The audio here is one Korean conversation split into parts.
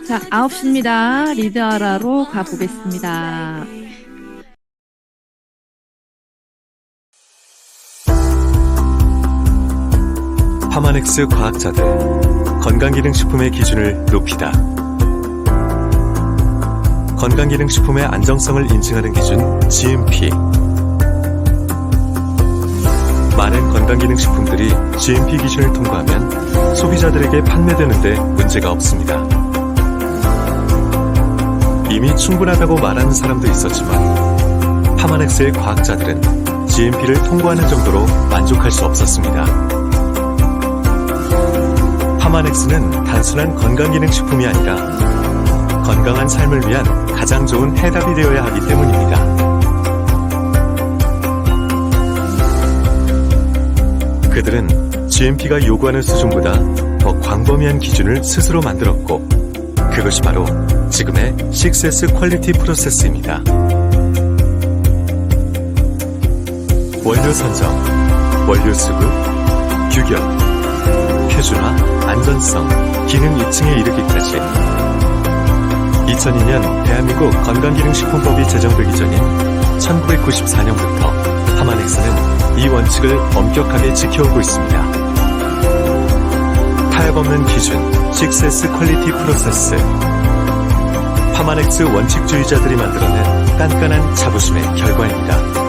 자, 9시입니다. 리드하라로 가보겠습니다. 파마넥스 과학자들, 건강기능식품의 기준을 높이다. 건강기능식품의 안정성을 인증하는 기준 GMP. 많은 건강기능식품들이 GMP 기준을 통과하면 소비자들에게 판매되는데 문제가 없습니다. 이미 충분하다고 말하는 사람도 있었지만 파마넥스의 과학자들은 GMP를 통과하는 정도로 만족할 수 없었습니다. 파마넥스는 단순한 건강기능식품이 아니라 건강한 삶을 위한 가장 좋은 해답이 되어야 하기 때문입니다. 그들은 GMP가 요구하는 수준보다 더 광범위한 기준을 스스로 만들었고, 그것이 바로 지금의 6S 퀄리티 프로세스입니다. 원료 선정, 원료 수급, 규격, 표준화, 안전성, 기능 입증에 이르기까지 2002년 대한민국 건강기능식품법이 제정되기 전인 1994년부터 파마넥스는 이 원칙을 엄격하게 지켜오고 있습니다. 타협 없는 기준, 6S 퀄리티 프로세스. 파마넥스 원칙주의자들이 만들어낸 깐깐한 자부심의 결과입니다.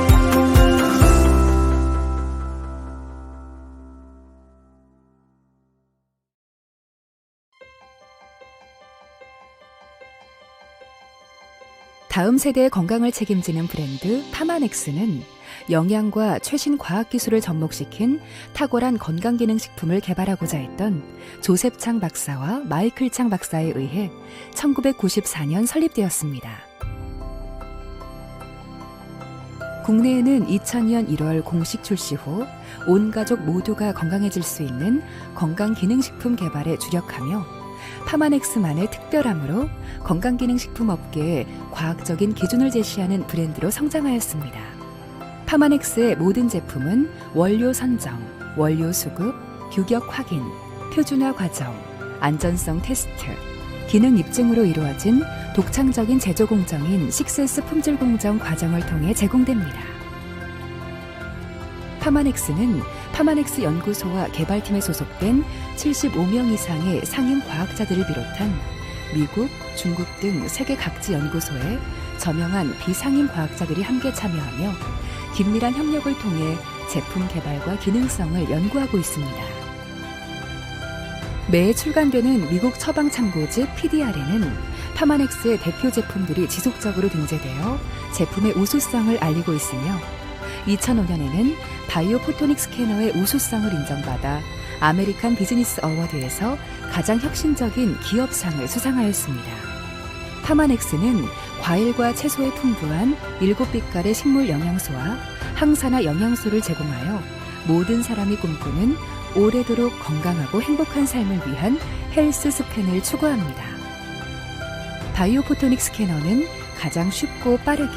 다음 세대의 건강을 책임지는 브랜드 파마넥스는 영양과 최신 과학기술을 접목시킨 탁월한 건강기능식품을 개발하고자 했던 조셉 창 박사와 마이클 창 박사에 의해 1994년 설립되었습니다. 국내에는 2000년 1월 공식 출시 후 온 가족 모두가 건강해질 수 있는 건강기능식품 개발에 주력하며 파마넥스만의 특별함으로 건강기능식품 업계에 과학적인 기준을 제시하는 브랜드로 성장하였습니다. 파마넥스의 모든 제품은 원료 선정, 원료 수급, 규격 확인, 표준화 과정, 안전성 테스트, 기능 입증으로 이루어진 독창적인 제조 공정인 6S 품질 공정 과정을 통해 제공됩니다. 파마넥스는 파마넥스 연구소와 개발팀에 소속된 75명 이상의 상임 과학자들을 비롯한 미국, 중국 등 세계 각지 연구소에 저명한 비상임 과학자들이 함께 참여하며 긴밀한 협력을 통해 제품 개발과 기능성을 연구하고 있습니다. 매해 출간되는 미국 처방 참고집 PDR에는 파마넥스의 대표 제품들이 지속적으로 등재되어 제품의 우수성을 알리고 있으며 2005년에는 바이오 포토닉 스캐너의 우수성을 인정받아 아메리칸 비즈니스 어워드에서 가장 혁신적인 기업상을 수상하였습니다. 파마넥스는 과일과 채소에 풍부한 7빛깔의 식물 영양소와 항산화 영양소를 제공하여 모든 사람이 꿈꾸는 오래도록 건강하고 행복한 삶을 위한 헬스 스캔을 추구합니다. 바이오 포토닉 스캐너는 가장 쉽고 빠르게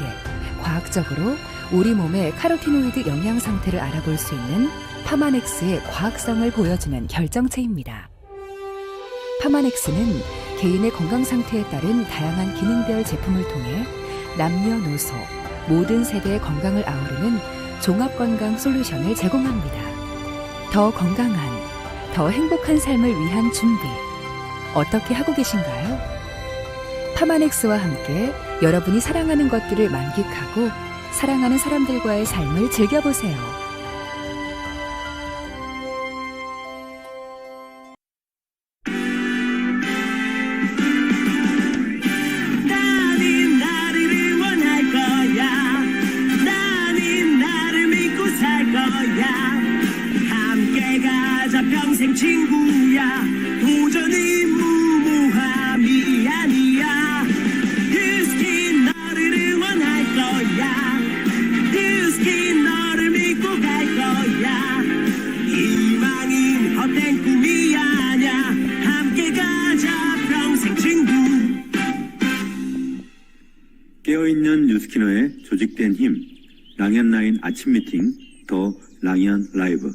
과학적으로 우리 몸의 카로티노이드 영양 상태를 알아볼 수 있는 파마넥스의 과학성을 보여주는 결정체입니다. 파마넥스는 개인의 건강 상태에 따른 다양한 기능별 제품을 통해 남녀노소 모든 세대의 건강을 아우르는 종합건강 솔루션을 제공합니다. 더 건강한, 더 행복한 삶을 위한 준비 어떻게 하고 계신가요? 파마넥스와 함께 여러분이 사랑하는 것들을 만끽하고 사랑하는 사람들과의 삶을 즐겨보세요. 나는 나를 응원할 거야. 나는 나를 믿고 살 거야. 함께 가자 평생 친구야. 도전은 무모함이 아니야. 뉴스킨 너를 응원할 거야. 뉴스킨 너를 믿고 갈 거야. 희망은 헛된 꿈이 아냐. 함께 가자 평생 친구. 깨어있는 뉴스키너의 조직된 힘, 랑현 라인 아침 미팅, 더 랑현 라이브.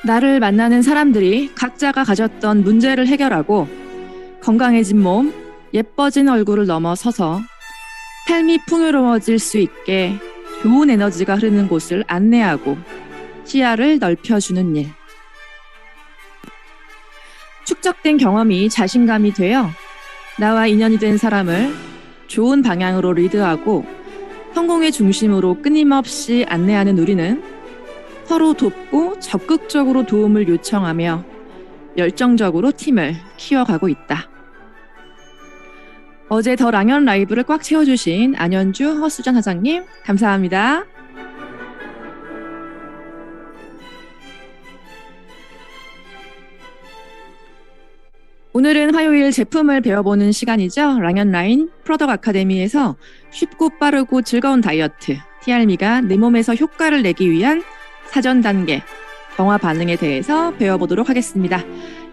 나를 만나는 사람들이 각자가 가졌던 문제를 해결하고 건강해진 몸, 예뻐진 얼굴을 넘어서서 삶이 풍요로워질 수 있게 좋은 에너지가 흐르는 곳을 안내하고 시야를 넓혀주는 일. 축적된 경험이 자신감이 되어 나와 인연이 된 사람을 좋은 방향으로 리드하고 성공의 중심으로 끊임없이 안내하는 우리는 서로 돕고 적극적으로 도움을 요청하며 열정적으로 팀을 키워가고 있다. 어제 더 랑연 라이브를 꽉 채워주신 안현주 허수전 사장님 감사합니다. 오늘은 화요일 제품을 배워보는 시간이죠. 랑연 라인 프로덕트 아카데미에서 쉽고 빠르고 즐거운 다이어트 TRM이가 내 몸에서 효과를 내기 위한 사전 단계 정화 반응에 대해서 배워보도록 하겠습니다.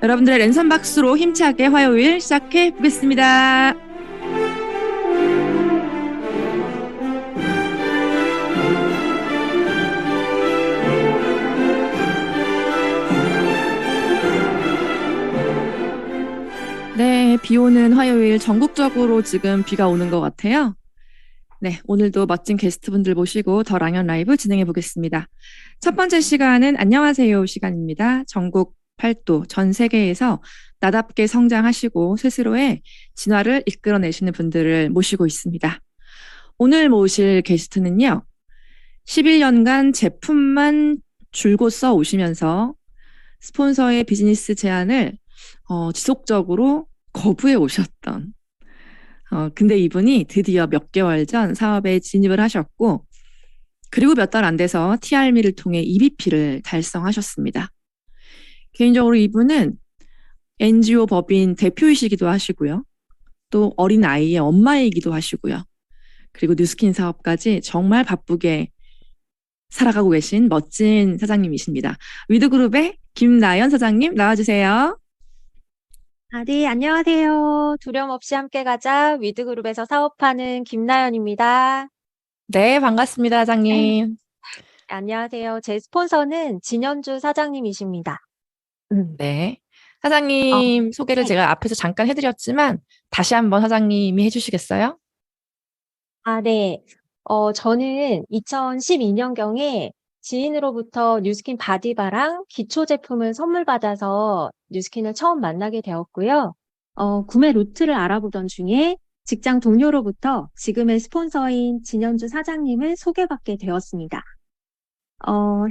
여러분들의 랜선 박수로 힘차게 화요일 시작해 보겠습니다. 네, 비 오는 화요일 전국적으로 지금 비가 오는 것 같아요. 네, 오늘도 멋진 게스트분들 모시고 더 랑연 라이브 진행해 보겠습니다. 첫 번째 시간은 안녕하세요 시간입니다. 전국 팔도 전 세계에서 나답게 성장하시고 스스로의 진화를 이끌어내시는 분들을 모시고 있습니다. 오늘 모실 게스트는요. 11년간 제품만 줄곧 써 오시면서 스폰서의 비즈니스 제안을 지속적으로 거부해 오셨던 근데 이분이 드디어 몇 개월 전 사업에 진입을 하셨고 그리고 몇 달 안 돼서 TRM를 통해 EVP를 달성하셨습니다. 개인적으로 이분은 NGO 법인 대표이시기도 하시고요. 또 어린 아이의 엄마이기도 하시고요. 그리고 뉴스킨 사업까지 정말 바쁘게 살아가고 계신 멋진 사장님이십니다. 위드그룹의 김나연 사장님 나와주세요. 네, 안녕하세요. 두려움 없이 함께 가자. 위드그룹에서 사업하는 김나연입니다. 네, 반갑습니다, 사장님. 안녕하세요. 제 스폰서는 진현주 사장님이십니다. 네. 사장님 소개를 네. 제가 앞에서 잠깐 해드렸지만 다시 한번 사장님이 해주시겠어요? 네. 저는 2012년경에 지인으로부터 뉴스킨 바디바랑 기초 제품을 선물 받아서 뉴스킨을 처음 만나게 되었고요. 구매 루트를 알아보던 중에 직장 동료로부터 지금의 스폰서인 진현주 사장님을 소개받게 되었습니다.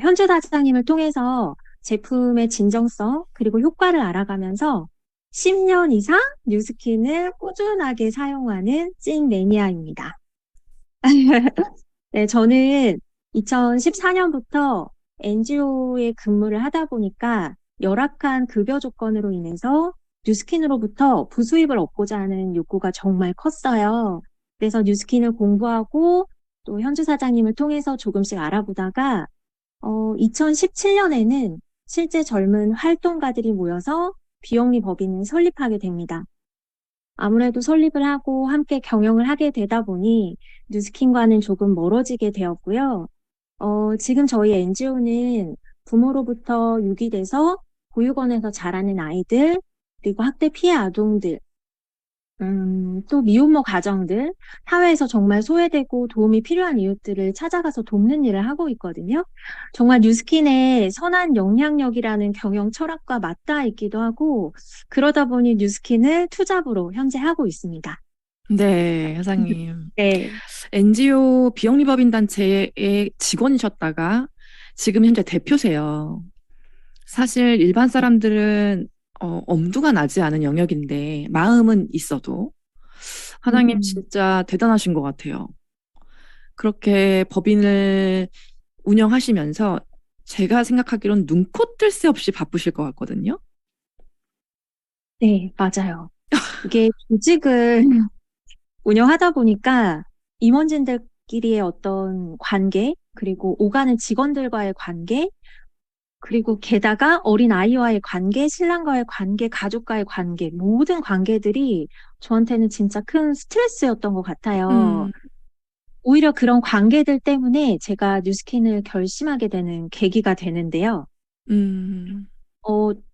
현주 사장님을 통해서 제품의 진정성 그리고 효과를 알아가면서 10년 이상 뉴스킨을 꾸준하게 사용하는 찐 매니아입니다. 네, 저는 2014년부터 NGO에 근무를 하다 보니까 열악한 급여 조건으로 인해서 뉴스킨으로부터 부수입을 얻고자 하는 욕구가 정말 컸어요. 그래서 뉴스킨을 공부하고 또 현주 사장님을 통해서 조금씩 알아보다가 2017년에는 실제 젊은 활동가들이 모여서 비영리 법인을 설립하게 됩니다. 아무래도 설립을 하고 함께 경영을 하게 되다 보니 뉴스킨과는 조금 멀어지게 되었고요. 지금 저희 NGO는 부모로부터 유기돼서 보육원에서 자라는 아이들, 그리고 학대 피해 아동들, 또 미혼모 가정들, 사회에서 정말 소외되고 도움이 필요한 이웃들을 찾아가서 돕는 일을 하고 있거든요. 정말 뉴스킨의 선한 영향력이라는 경영 철학과 맞닿아 있기도 하고, 그러다 보니 뉴스킨을 투잡으로 현재 하고 있습니다. 네, 사장님. 네. NGO 비영리법인단체의 직원이셨다가 지금 현재 대표세요. 사실 일반 사람들은 엄두가 나지 않은 영역인데 마음은 있어도 사장님 진짜 대단하신 것 같아요. 그렇게 법인을 운영하시면서 제가 생각하기로는 눈코 뜰 새 없이 바쁘실 것 같거든요. 네, 맞아요. 이게 조직을 운영하다 보니까 임원진들끼리의 어떤 관계, 그리고 오가는 직원들과의 관계, 그리고 게다가 어린 아이와의 관계, 신랑과의 관계, 가족과의 관계, 모든 관계들이 저한테는 진짜 큰 스트레스였던 것 같아요. 오히려 그런 관계들 때문에 제가 뉴스킨을 결심하게 되는 계기가 되는데요. 음,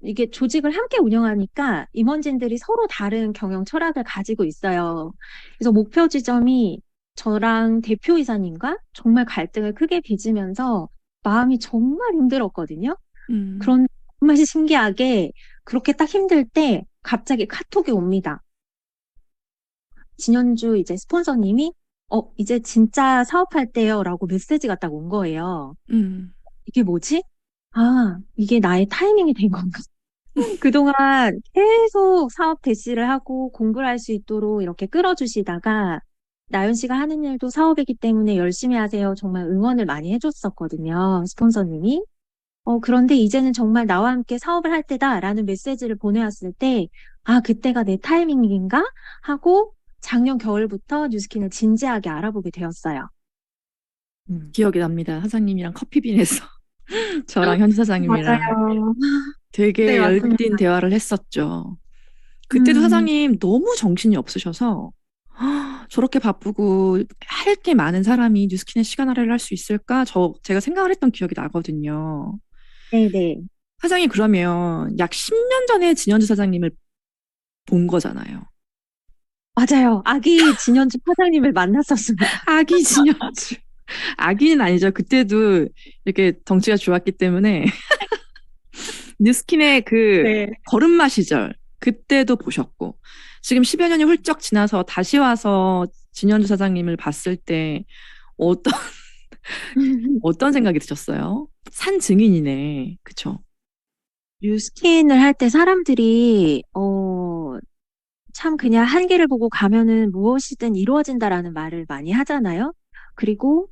이게 조직을 함께 운영하니까 임원진들이 서로 다른 경영 철학을 가지고 있어요. 그래서 목표 지점이 저랑 대표이사님과 정말 갈등을 크게 빚으면서 마음이 정말 힘들었거든요. 음, 그런 정말 신기하게 그렇게 딱 힘들 때 갑자기 카톡이 옵니다. 진현주 이제 스폰서님이 이제 진짜 사업할 때요라고 메시지가 딱 온 거예요. 음, 이게 뭐지? 아, 이게 나의 타이밍이 된 건가? 그동안 계속 사업 대시를 하고 공부를 할 수 있도록 이렇게 끌어주시다가 나연 씨가 하는 일도 사업이기 때문에 열심히 하세요. 정말 응원을 많이 해줬었거든요. 스폰서님이. 그런데 이제는 정말 나와 함께 사업을 할 때다라는 메시지를 보내왔을 때, 아, 그때가 내 타이밍인가? 하고 작년 겨울부터 뉴스킨을 진지하게 알아보게 되었어요. 기억이 납니다. 사장님이랑 커피빈에서 저랑 현지 사장님이랑 맞아요. 네, 되게 맞습니다. 열띤 대화를 했었죠. 그때도 음, 사장님 너무 정신이 없으셔서 저렇게 바쁘고 할 게 많은 사람이 뉴스킨에 시간 할애를 할 수 있을까? 제가 생각을 했던 기억이 나거든요. 네네. 사장님 그러면 약 10년 전에 진현주 사장님을 본 거잖아요. 맞아요. 아기 진현주 사장님을 만났었습니다. 아기 진현주. 아기는 아니죠. 그때도 이렇게 덩치가 좋았기 때문에 뉴스킨의 그 네. 걸음마 시절 그때도 보셨고 지금 10여 년이 훌쩍 지나서 다시 와서 진현주 사장님을 봤을 때 어떤 어떤 생각이 드셨어요? 산 증인이네. 그쵸? 뉴스킨을 할 때 사람들이, 참 그냥 한계를 보고 가면은 무엇이든 이루어진다라는 말을 많이 하잖아요. 그리고,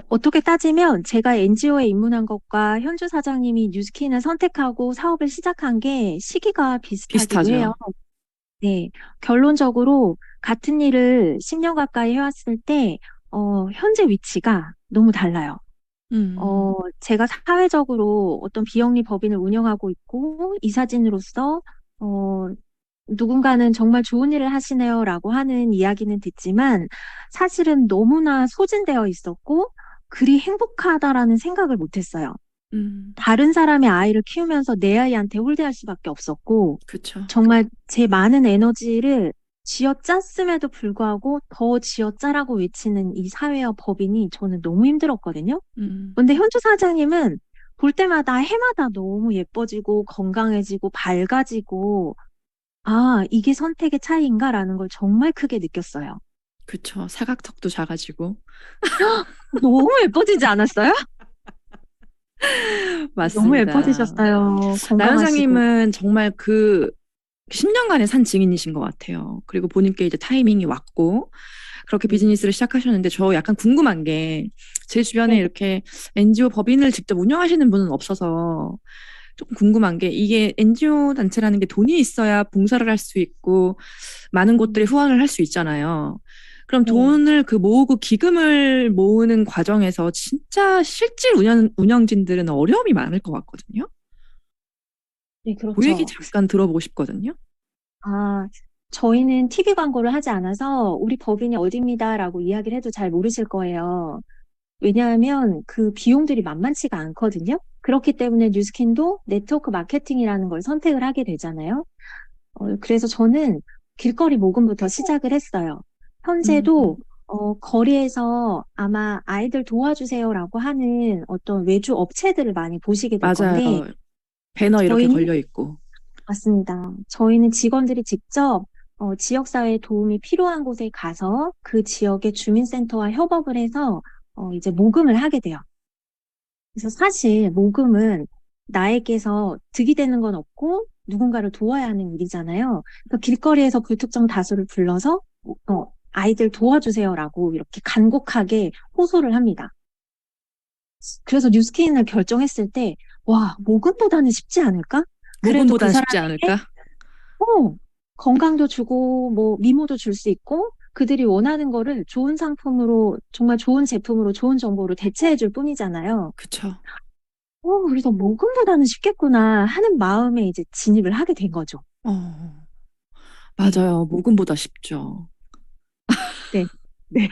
어떻게 따지면 제가 NGO에 입문한 것과 현주 사장님이 뉴스킨을 선택하고 사업을 시작한 게 시기가 비슷하기도 해요. 비슷하죠. 네. 결론적으로 같은 일을 10년 가까이 해왔을 때, 현재 위치가 너무 달라요. 제가 사회적으로 어떤 비영리 법인을 운영하고 있고, 이사진으로서, 어, 누군가는 정말 좋은 일을 하시네요라고 하는 이야기는 듣지만, 사실은 너무나 소진되어 있었고, 그리 행복하다라는 생각을 못 했어요. 음, 다른 사람의 아이를 키우면서 내 아이한테 홀대할 수밖에 없었고, 그쵸. 정말 제 많은 에너지를 쥐어짰음에도 불구하고 더 쥐어짜라고 외치는 이 사회와 법인이 저는 너무 힘들었거든요. 음, 근데 현주 사장님은 볼 때마다 해마다 너무 예뻐지고 건강해지고 밝아지고 아, 이게 선택의 차이인가라는 걸 정말 크게 느꼈어요. 그쵸. 사각턱도 작아지고. 너무 예뻐지지 않았어요? 너무 맞습니다. 예뻐지셨어요. 건강하시고. 나연사님은 정말 그 10년간의 산 증인이신 것 같아요. 그리고 본인께 이제 타이밍이 왔고, 그렇게 비즈니스를 시작하셨는데, 저 약간 궁금한 게, 제 주변에 네. 이렇게 NGO 법인을 직접 운영하시는 분은 없어서, 조금 궁금한 게, 이게 NGO 단체라는 게 돈이 있어야 봉사를 할 수 있고, 많은 곳들이 후원을 할 수 있잖아요. 그럼 네. 돈을 모으고 기금을 모으는 과정에서 진짜 실질 운영진들은 어려움이 많을 것 같거든요. 네, 그 얘기 그렇죠. 잠깐 들어보고 싶거든요. 아, 저희는 TV 광고를 하지 않아서 우리 법인이 어디입니다라고 이야기를 해도 잘 모르실 거예요. 왜냐하면 그 비용들이 만만치가 않거든요. 그렇기 때문에 뉴스킨도 네트워크 마케팅이라는 걸 선택을 하게 되잖아요. 그래서 저는 길거리 모금부터 시작을 했어요. 현재도 음, 거리에서 아마 아이들 도와주세요라고 하는 어떤 외주 업체들을 많이 보시게 될 맞아요. 건데, 배너 이렇게 저희는 걸려 있고. 맞습니다. 저희는 직원들이 직접 지역사회에 도움이 필요한 곳에 가서 그 지역의 주민센터와 협업을 해서 이제 모금을 하게 돼요. 그래서 사실 모금은 나에게서 득이 되는 건 없고 누군가를 도와야 하는 일이잖아요. 그러니까 길거리에서 불특정 다수를 불러서 아이들 도와주세요라고 이렇게 간곡하게 호소를 합니다. 그래서 뉴스케인을 결정했을 때, 와, 모금보다는 쉽지 않을까? 그래도 그 모금보단 쉽지 사람에게 않을까? 어, 건강도 주고, 뭐, 미모도 줄 수 있고, 그들이 원하는 거를 좋은 상품으로, 정말 좋은 제품으로, 좋은 정보로 대체해 줄 뿐이잖아요. 그쵸. 그래서 모금보다는 쉽겠구나 하는 마음에 이제 진입을 하게 된 거죠. 어, 네, 맞아요. 모금보다 쉽죠. 네, 네.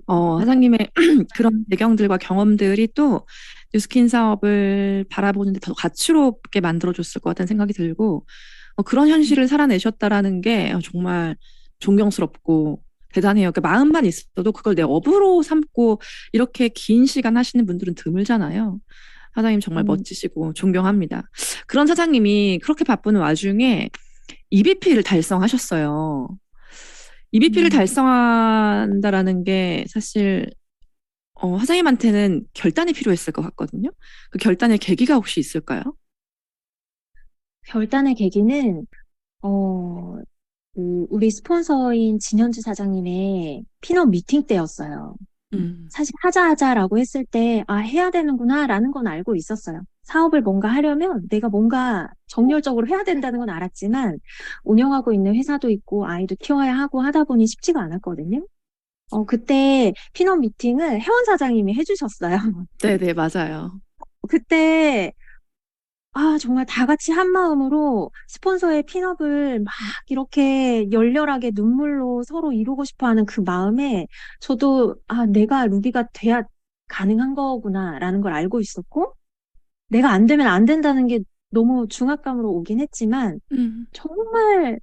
사장님의 그런 배경들과 경험들이 또 뉴스킨 사업을 바라보는데 더 가치롭게 만들어줬을 것 같다는 생각이 들고 그런 현실을 살아내셨다라는 게 정말 존경스럽고 대단해요. 그 마음만 있어도 그걸 내 업으로 삼고 이렇게 긴 시간 하시는 분들은 드물잖아요. 사장님 정말 멋지시고 존경합니다. 그런 사장님이 그렇게 바쁜 와중에 EBP를 달성하셨어요. EBP를 달성한다라는 게 사실 사장님한테는 결단이 필요했을 것 같거든요. 그 결단의 계기가 혹시 있을까요? 결단의 계기는, 우리 스폰서인 진현주 사장님의 핀업 미팅 때였어요. 사실 하자라고 했을 때, 해야 되는구나라는 건 알고 있었어요. 사업을 뭔가 하려면 내가 뭔가 정열적으로 해야 된다는 건 알았지만, 운영하고 있는 회사도 있고, 아이도 키워야 하고 하다 보니 쉽지가 않았거든요. 그때 핀업 미팅을 혜원 사장님이 해주셨어요. 네네, 맞아요. 그때, 정말 다 같이 한 마음으로 스폰서의 핀업을 막 이렇게 열렬하게 눈물로 서로 이루고 싶어 하는 그 마음에 저도, 내가 루비가 돼야 가능한 거구나라는 걸 알고 있었고, 내가 안 되면 안 된다는 게 너무 중압감으로 오긴 했지만, 정말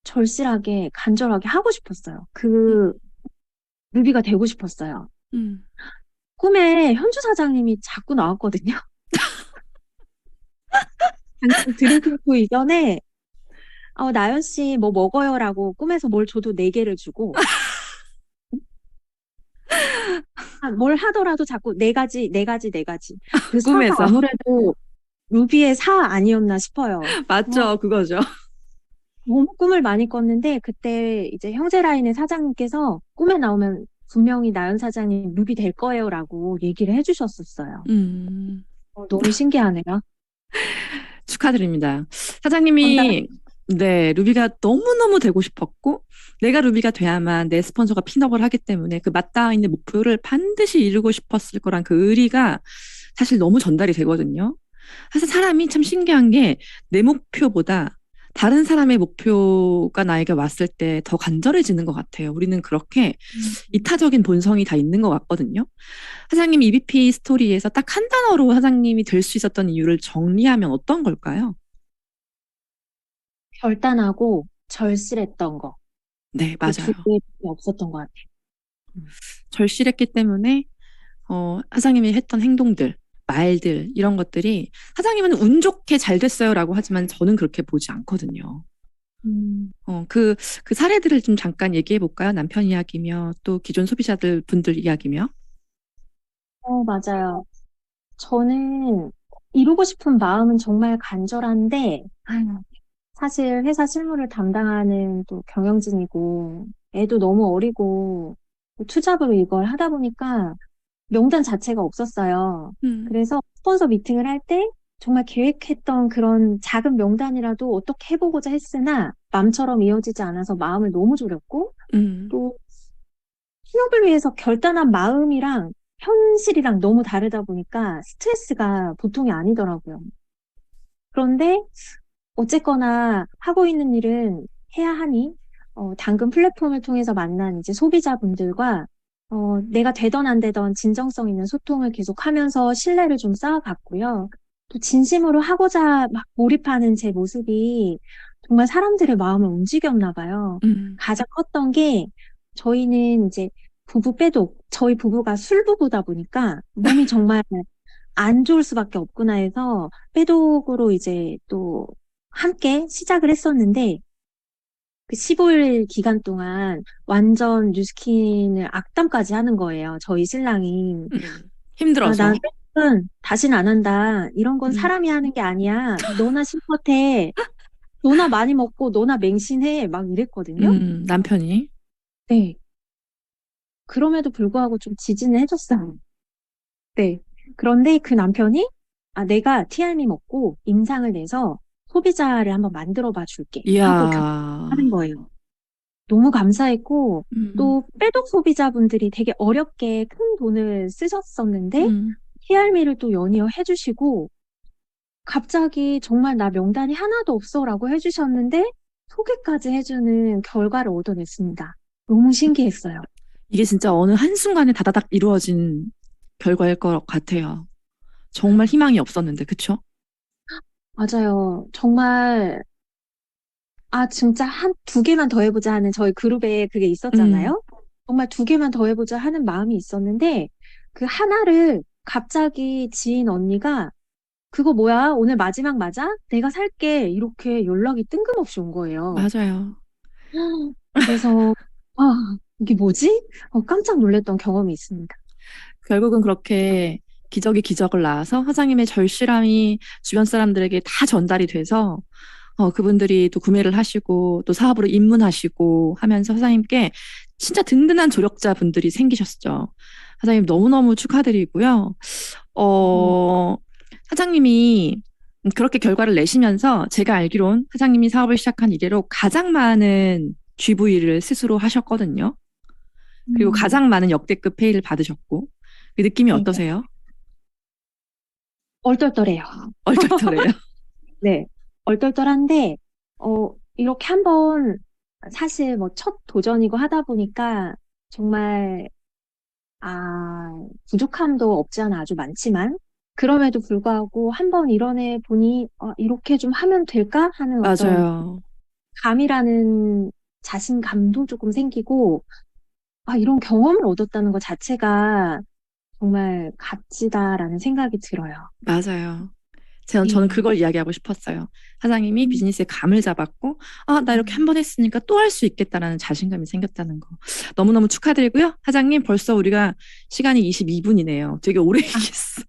절실하게, 간절하게 하고 싶었어요. 루비가 되고 싶었어요. 꿈에 현주 사장님이 자꾸 나왔거든요. 당신 드림핑크 이전에 나연 씨 뭐 먹어요라고 꿈에서 뭘 줘도 4개를 주고 뭘 하더라도 자꾸 4가지, 4가지, 4가지. 그 사가 꿈에서. 아무래도 루비의 사 아니었나 싶어요. 맞죠, 그거죠. 너무 꿈을 많이 꿨는데 그때 이제 형제 라인의 사장님께서 꿈에 나오면 분명히 나연 사장님 루비 될 거예요라고 얘기를 해주셨었어요. 너무 신기하네요. 축하드립니다. 사장님이 네, 루비가 너무너무 되고 싶었고 내가 루비가 돼야만 내 스폰서가 핀업을 하기 때문에 그 맞닿아 있는 목표를 반드시 이루고 싶었을 거란 그 의리가 사실 너무 전달이 되거든요. 사실 사람이 참 신기한 게 내 목표보다 다른 사람의 목표가 나에게 왔을 때 더 간절해지는 것 같아요. 우리는 그렇게 이타적인 본성이 다 있는 것 같거든요. 사장님 EBP 스토리에서 딱 한 단어로 사장님이 될 수 있었던 이유를 정리하면 어떤 걸까요? 결단하고 절실했던 거. 네, 그 두 맞아요. 개밖에 없었던 것 같아요. 절실했기 때문에 사장님이 했던 행동들, 말들 이런 것들이 사장님은 운 좋게 잘 됐어요라고 하지만 저는 그렇게 보지 않거든요. 그 사례들을 좀 잠깐 얘기해 볼까요? 남편 이야기며 또 기존 소비자들 분들 이야기며. 맞아요. 저는 이루고 싶은 마음은 정말 간절한데, 사실 회사 실무를 담당하는 또 경영진이고, 애도 너무 어리고, 또 투잡으로 이걸 하다 보니까 명단 자체가 없었어요. 그래서 스폰서 미팅을 할 때 정말 계획했던 그런 작은 명단이라도 어떻게 해보고자 했으나 마음처럼 이어지지 않아서 마음을 너무 졸였고, 또 취업을 위해서 결단한 마음이랑 현실이랑 너무 다르다 보니까 스트레스가 보통이 아니더라고요. 그런데 어쨌거나 하고 있는 일은 해야 하니, 당근 플랫폼을 통해서 만난 이제 소비자분들과 내가 되던 안 되던 진정성 있는 소통을 계속하면서 신뢰를 좀 쌓아갔고요. 또 진심으로 하고자 막 몰입하는 제 모습이 정말 사람들의 마음을 움직였나 봐요. 가장 컸던 게 저희는 이제 부부 빼도 저희 부부가 술 부부다 보니까 몸이 정말 안 좋을 수밖에 없구나 해서 빼독으로 이제 또 함께 시작을 했었는데 그 15일 기간 동안 완전 뉴스킨을 악담까지 하는 거예요. 저희 신랑이. 힘들어서. 난 빼독은 다시는 안 한다. 이런 건 사람이 하는 게 아니야. 너나 실컷해. 너나 많이 먹고 너나 맹신해. 막 이랬거든요. 남편이. 네. 그럼에도 불구하고 좀 지지는 해줬어요. 네. 그런데 그 남편이 내가 TRM 먹고 임상을 내서 소비자를 한번 만들어 봐 줄게 하고 이야. 하는 거예요. 너무 감사했고 또 빼독 소비자분들이 되게 어렵게 큰 돈을 쓰셨었는데 TRM를 또 연이어 해주시고 갑자기 정말 나 명단이 하나도 없어라고 해주셨는데 소개까지 해주는 결과를 얻어냈습니다. 너무 신기했어요. 이게 진짜 어느 한순간에 다다닥 이루어진 결과일 것 같아요. 정말 희망이 없었는데, 그쵸? 맞아요. 정말, 진짜 두 개만 더 해보자 하는 저희 그룹에 그게 있었잖아요. 정말 두 개만 더 해보자 하는 마음이 있었는데, 그 하나를 갑자기 지인 언니가, 그거 뭐야? 오늘 마지막 맞아? 내가 살게. 이렇게 연락이 뜬금없이 온 거예요. 맞아요. 그래서, 이게 뭐지? 깜짝 놀랐던 경험이 있습니다. 결국은 그렇게 기적이 기적을 낳아서 사장님의 절실함이 주변 사람들에게 다 전달이 돼서 그분들이 또 구매를 하시고 또 사업으로 입문하시고 하면서 사장님께 진짜 든든한 조력자분들이 생기셨죠. 사장님 너무너무 축하드리고요. 사장님이 그렇게 결과를 내시면서 제가 알기론 사장님이 사업을 시작한 이래로 가장 많은 GV를 스스로 하셨거든요. 그리고 가장 많은 역대급 페이를 받으셨고 그 느낌이 네. 어떠세요? 얼떨떨해요. 얼떨떨해요. 네. 얼떨떨한데, 이렇게 한번, 사실 뭐 첫 도전이고 하다 보니까, 정말, 부족함도 없지 않아 아주 많지만, 그럼에도 불구하고 한번 이뤄내 보니, 이렇게 좀 하면 될까? 하는 어떤 맞아요. 감이라는 자신감도 조금 생기고, 이런 경험을 얻었다는 것 자체가 정말 값지다라는 생각이 들어요. 맞아요. 저는 그걸 이야기하고 싶었어요. 사장님이 비즈니스에 감을 잡았고, 나 이렇게 한 번 했으니까 또 할 수 있겠다라는 자신감이 생겼다는 거. 너무너무 축하드리고요. 사장님, 벌써 우리가 시간이 22분이네요. 되게 오래 얘기했어.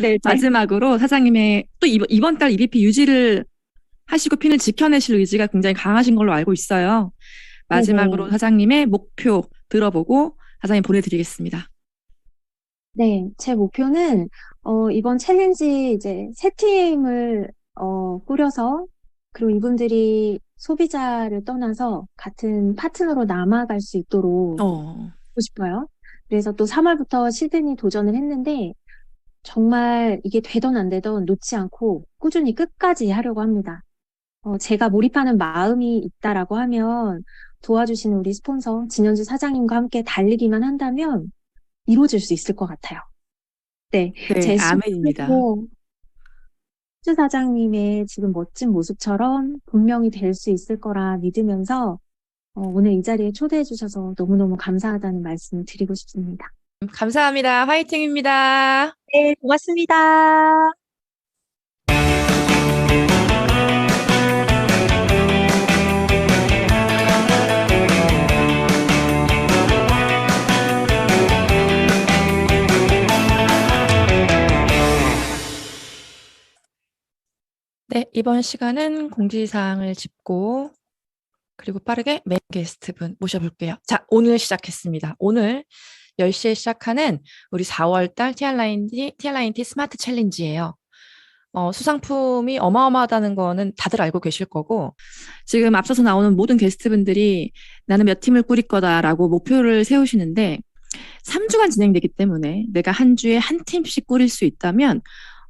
네, 마지막으로 사장님의 또 이번 달 EBP 유지를 하시고 핀을 지켜내실 의지가 굉장히 강하신 걸로 알고 있어요. 마지막으로 네네. 사장님의 목표 들어보고 사장님 보내드리겠습니다. 네, 제 목표는 이번 챌린지 이제 새 팀을 꾸려서 그리고 이분들이 소비자를 떠나서 같은 파트너로 남아갈 수 있도록 하고 싶어요. 그래서 또 3월부터 시드니 도전을 했는데 정말 이게 되던 안 되던 놓지 않고 꾸준히 끝까지 하려고 합니다. 제가 몰입하는 마음이 있다라고 하면 도와주시는 우리 스폰서 진현주 사장님과 함께 달리기만 한다면 이루어질 수 있을 것 같아요. 네, 네, 제 아멘입니다. 수 사장님의 지금 멋진 모습처럼 분명히 될 수 있을 거라 믿으면서 오늘 이 자리에 초대해 주셔서 너무너무 감사하다는 말씀을 드리고 싶습니다. 감사합니다. 화이팅입니다. 네, 고맙습니다. 네, 이번 시간은 공지사항을 짚고 그리고 빠르게 메인 게스트분 모셔볼게요. 자, 오늘 시작했습니다. 오늘 10시에 시작하는 우리 4월달 TR라인티 스마트 챌린지예요. 수상품이 어마어마하다는 거는 다들 알고 계실 거고 지금 앞서서 나오는 모든 게스트분들이 나는 몇 팀을 꾸릴 거다라고 목표를 세우시는데 3주간 진행되기 때문에 내가 한 주에 한 팀씩 꾸릴 수 있다면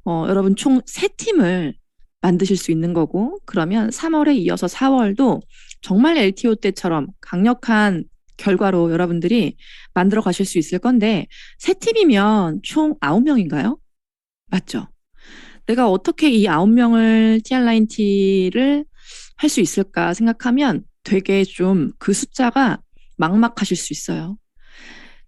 여러분 총 3팀을 만드실 수 있는 거고 그러면 3월에 이어서 4월도 정말 LTO 때처럼 강력한 결과로 여러분들이 만들어 가실 수 있을 건데 3팀이면 총 9명인가요? 맞죠? 내가 어떻게 이 9명을 TR라인티를 할 수 있을까 생각하면 되게 좀 그 숫자가 막막하실 수 있어요.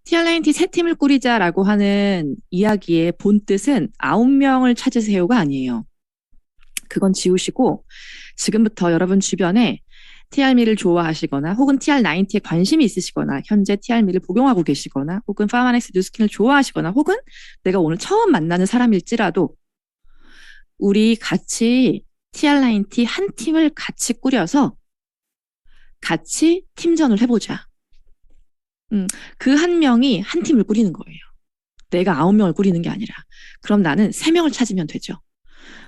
TR라인티 3팀을 꾸리자라고 하는 이야기의 본뜻은 9명을 찾으세요가 아니에요. 그건 지우시고 지금부터 여러분 주변에 TR미를 좋아하시거나 혹은 TR90에 관심이 있으시거나 현재 TR미를 복용하고 계시거나 혹은 파마넥스 뉴스킨을 좋아하시거나 혹은 내가 오늘 처음 만나는 사람일지라도 우리 같이 TR90 한 팀을 같이 꾸려서 같이 팀전을 해보자. 그 한 명이 한 팀을 꾸리는 거예요. 내가 9명을 꾸리는 게 아니라. 그럼 나는 3명을 찾으면 되죠.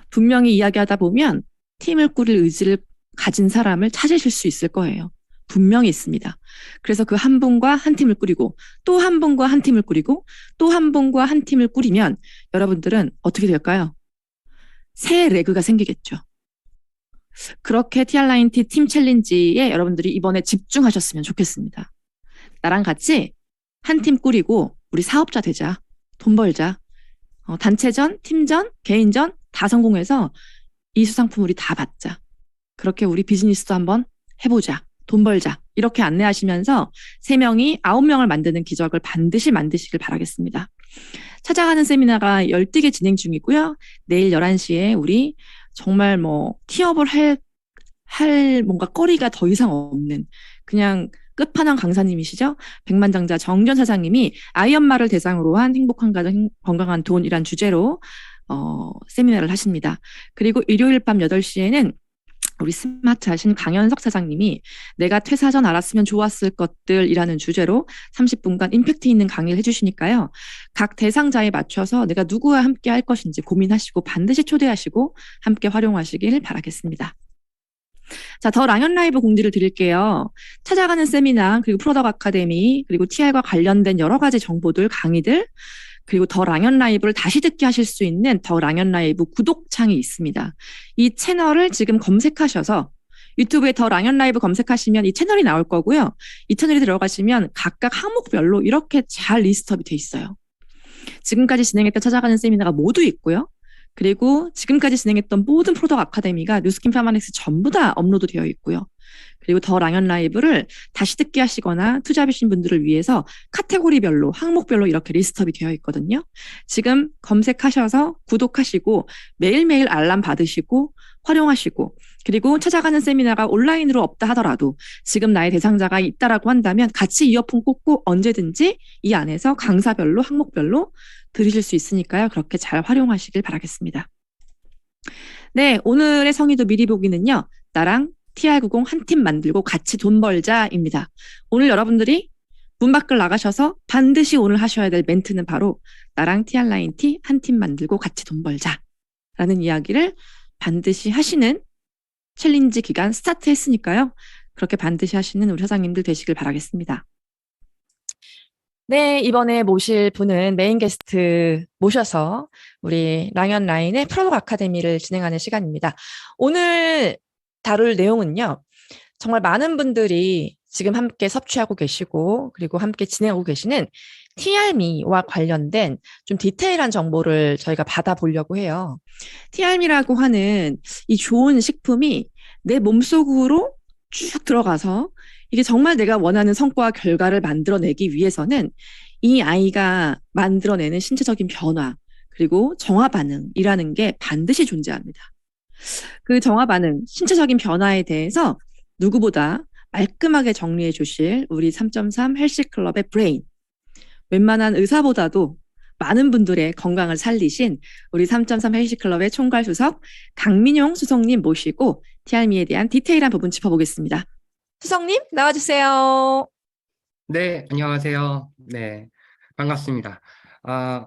분명히 이야기하다 보면 팀을 꾸릴 의지를 가진 사람을 찾으실 수 있을 거예요. 분명히 있습니다. 그래서 그 한 분과 한 팀을 꾸리고 또 한 분과 한 팀을 꾸리고 또 한 분과 한 팀을 꾸리면 여러분들은 어떻게 될까요? 새 레그가 생기겠죠. 그렇게 TR90 팀 챌린지에 여러분들이 이번에 집중하셨으면 좋겠습니다. 나랑 같이 한 팀 꾸리고 우리 사업자 되자. 돈 벌자. 단체전, 팀전, 개인전 다 성공해서 이 수상품 우리 다 받자. 그렇게 우리 비즈니스도 한번 해보자. 돈 벌자. 이렇게 안내하시면서 3명이 9명을 만드는 기적을 반드시 만드시길 바라겠습니다. 찾아가는 세미나가 열띠게 진행 중이고요. 내일 11시에 우리 정말 티업을 할 뭔가 거리가 더 이상 없는 그냥 끝판왕 강사님이시죠. 백만장자 정전 사장님이 아이엄마를 대상으로 한 행복한 가정, 건강한 돈이란 주제로 세미나를 하십니다. 그리고 일요일 밤 8시에는 우리 스마트하신 강현석 사장님이 내가 퇴사 전 알았으면 좋았을 것들이라는 주제로 30분간 임팩트 있는 강의를 해주시니까요. 각 대상자에 맞춰서 내가 누구와 함께 할 것인지 고민하시고 반드시 초대하시고 함께 활용하시길 바라겠습니다. 자, 더 랑연 라이브 공지를 드릴게요. 찾아가는 세미나, 그리고 프로덕트 아카데미, 그리고 TR과 관련된 여러 가지 정보들, 강의들, 그리고 더 랑연 라이브를 다시 듣게 하실 수 있는 더 랑연 라이브 구독창이 있습니다. 이 채널을 지금 검색하셔서 유튜브에 더 랑연 라이브 검색하시면 이 채널이 나올 거고요. 이 채널에 들어가시면 각각 항목별로 이렇게 잘 리스트업이 돼 있어요. 지금까지 진행했던 찾아가는 세미나가 모두 있고요. 그리고 지금까지 진행했던 모든 프로덕트 아카데미가 뉴스킨 파마넥스 전부 다 업로드 되어 있고요. 그리고 더 랑연 라이브를 다시 듣기 하시거나 투자하신 분들을 위해서 카테고리별로 항목별로 이렇게 리스트업이 되어 있거든요. 지금 검색하셔서 구독하시고 매일매일 알람 받으시고 활용하시고 그리고 찾아가는 세미나가 온라인으로 없다 하더라도 지금 나의 대상자가 있다라고 한다면 같이 이어폰 꽂고 언제든지 이 안에서 강사별로 항목별로 들으실 수 있으니까요. 그렇게 잘 활용하시길 바라겠습니다. 네, 오늘의 성의도 미리 보기는요. 나랑 TR90 한 팀 만들고 같이 돈 벌자입니다. 오늘 여러분들이 문 밖을 나가셔서 반드시 오늘 하셔야 될 멘트는 바로 나랑 TR9T 한 팀 만들고 같이 돈 벌자라는 이야기를 반드시 하시는 챌린지 기간 스타트 했으니까요. 그렇게 반드시 하시는 우리 사장님들 되시길 바라겠습니다. 네, 이번에 모실 분은 메인 게스트 모셔서 우리 랑연 라인의 프로덕트 아카데미를 진행하는 시간입니다. 오늘 다룰 내용은요. 정말 많은 분들이 지금 함께 섭취하고 계시고 그리고 함께 진행하고 계시는 TRME와 관련된 좀 디테일한 정보를 저희가 받아보려고 해요. TRME라고 하는 이 좋은 식품이 내 몸속으로 쭉 들어가서 이게 정말 내가 원하는 성과와 결과를 만들어내기 위해서는 이 아이가 만들어내는 신체적인 변화 그리고 정화 반응이라는 게 반드시 존재합니다. 그 정화 반응, 신체적인 변화에 대해서 누구보다 말끔하게 정리해 주실 우리 3.3 헬스클럽의 브레인, 웬만한 의사보다도 많은 분들의 건강을 살리신 우리 3.3 헬스클럽의 총괄 수석 강민용 수석님 모시고 TRME에 대한 디테일한 부분 짚어보겠습니다. 수석님 나와주세요. 네, 안녕하세요. 네, 반갑습니다.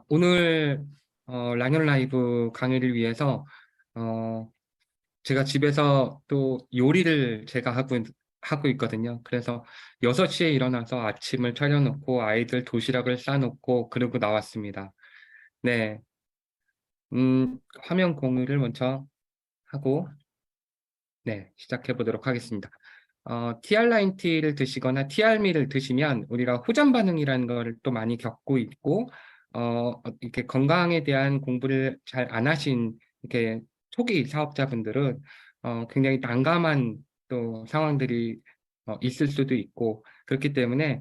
오늘 랑연 라이브 강의를 위해서 제가 집에서 또 요리를 제가 하고 있거든요. 그래서 6시에 일어나서 아침을 차려놓고 아이들 도시락을 싸놓고 그러고 나왔습니다. 네, 화면 공유를 먼저 하고 네, 시작해 보도록 하겠습니다. TR9T를 드시거나 TRME를 드시면 우리가 호전 반응이라는 걸 또 많이 겪고 있고 이렇게 건강에 대한 공부를 잘 안 하신 이렇게 초기 사업자분들은 굉장히 난감한 또 상황들이 있을 수도 있고 그렇기 때문에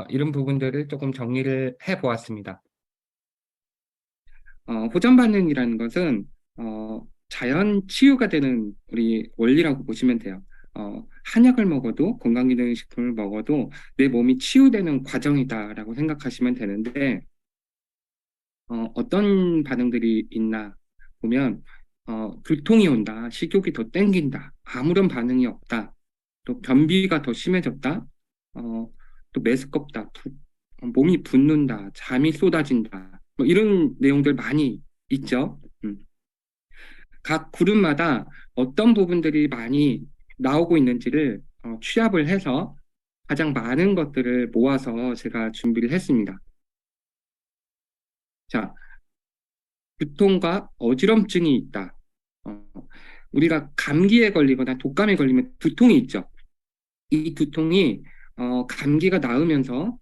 이런 부분들을 조금 정리를 해 보았습니다. 호전 반응이라는 것은 자연 치유가 되는 우리 원리라고 보시면 돼요. 한약을 먹어도 건강기능식품을 먹어도 내 몸이 치유되는 과정이다라고 생각하시면 되는데 어떤 반응들이 있나 보면 두통이 온다, 식욕이 더 땡긴다, 아무런 반응이 없다, 또 변비가 더 심해졌다, 또 메스껍다, 몸이 붓는다, 잠이 쏟아진다, 뭐 이런 내용들 많이 있죠. 각 그룹마다 어떤 부분들이 많이 나오고 있는지를 취합을 해서 가장 많은 것들을 모아서 제가 준비를 했습니다. 자, 두통과 어지럼증이 있다. 우리가 감기에 걸리거나 독감에 걸리면 두통이 있죠. 이 두통이 감기가 나으면서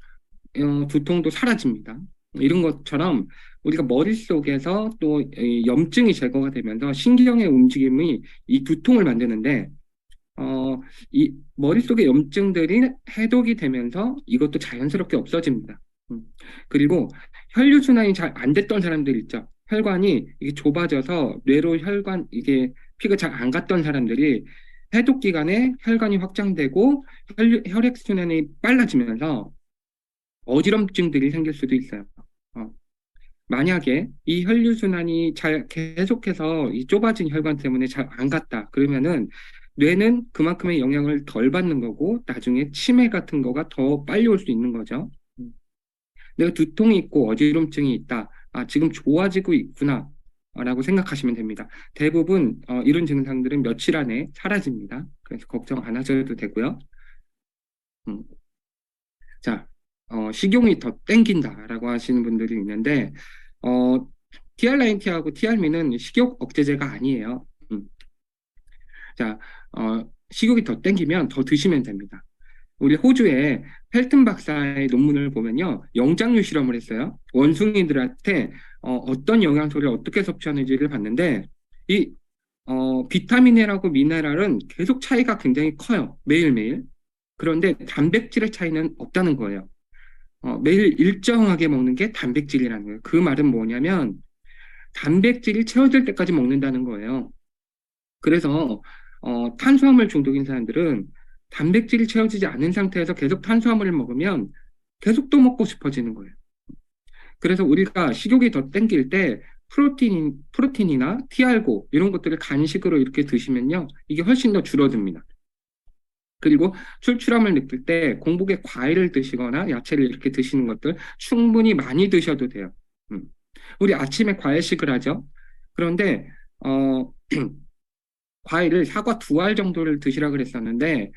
두통도 사라집니다. 이런 것처럼 우리가 머릿속에서 또 이 염증이 제거가 되면서 신경의 움직임이 이 두통을 만드는데 이 머릿속의 염증들이 해독이 되면서 이것도 자연스럽게 없어집니다. 그리고 혈류순환이 잘 안 됐던 사람들 있죠. 혈관이 이게 좁아져서 뇌로 혈관, 이게 피가 잘 안 갔던 사람들이 해독 기간에 혈관이 확장되고 혈액순환이 빨라지면서 어지럼증들이 생길 수도 있어요. 어, 만약에 이 혈류순환이 잘 계속해서 이 좁아진 혈관 때문에 잘 안 갔다. 그러면은 뇌는 그만큼의 영향을 덜 받는 거고 나중에 치매 같은 거가 더 빨리 올 수 있는 거죠. 내가 두통이 있고 어지럼증이 있다. 아, 지금 좋아지고 있구나. 라고 생각하시면 됩니다. 대부분 이런 증상들은 며칠 안에 사라집니다. 그래서 걱정 안 하셔도 되고요. 음. 자, 식용이 더 땡긴다라고 하시는 분들이 있는데 TR9T하고 TRM는 식욕 억제제가 아니에요. 자, 식욕이 더 땡기면 더 드시면 됩니다. 우리 호주의 펠튼 박사의 논문을 보면요, 영장류 실험을 했어요. 원숭이들한테 어떤 영양소를 어떻게 섭취하는지를 봤는데 이 비타민이라고 미네랄은 계속 차이가 굉장히 커요. 매일매일. 그런데 단백질의 차이는 없다는 거예요. 매일 일정하게 먹는 게 단백질이라는 거예요. 그 말은 뭐냐면 단백질이 채워질 때까지 먹는다는 거예요. 그래서 탄수화물 중독인 사람들은 단백질이 채워지지 않은 상태에서 계속 탄수화물을 먹으면 계속 또 먹고 싶어지는 거예요. 그래서 우리가 식욕이 더 땡길 때 프로틴이나 TR고 이런 것들을 간식으로 이렇게 드시면요, 이게 훨씬 더 줄어듭니다. 그리고 출출함을 느낄 때 공복에 과일을 드시거나 야채를 이렇게 드시는 것들 충분히 많이 드셔도 돼요. 우리 아침에 과일식을 하죠. 그런데 과일을 사과 2알 정도를 드시라 그랬었는데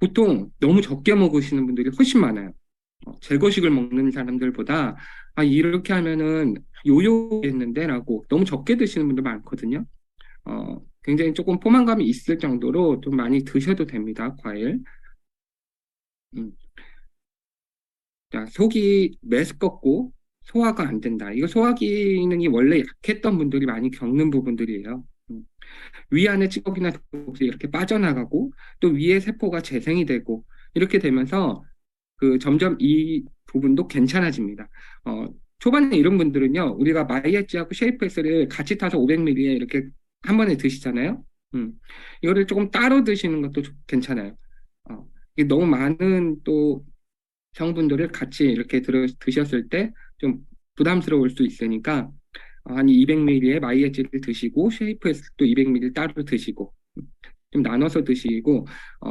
보통 너무 적게 먹으시는 분들이 훨씬 많아요. 제거식을 먹는 사람들보다 이렇게 하면은 요요했는데 라고 너무 적게 드시는 분들 많거든요. 굉장히 조금 포만감이 있을 정도로 좀 많이 드셔도 됩니다, 과일. 자, 속이 메스껍고 소화가 안 된다. 이거 소화 기능이 원래 약했던 분들이 많이 겪는 부분들이에요. 위 안에 찌꺼기나 독소가 이렇게 빠져나가고 또 위에 세포가 재생이 되고 이렇게 되면서 점점 이 부분도 괜찮아집니다. 초반에 이런 분들은요, 우리가 마이애지하고 쉐이프에스를 같이 타서 500ml에 이렇게 한 번에 드시잖아요. 이거를 조금 따로 드시는 것도 괜찮아요. 이게 너무 많은 또 성분들을 같이 이렇게 드셨을 때 좀 부담스러울 수 있으니까 한 200ml의 마이애지를 드시고 쉐이프에스도 200ml 따로 드시고 좀 나눠서 드시고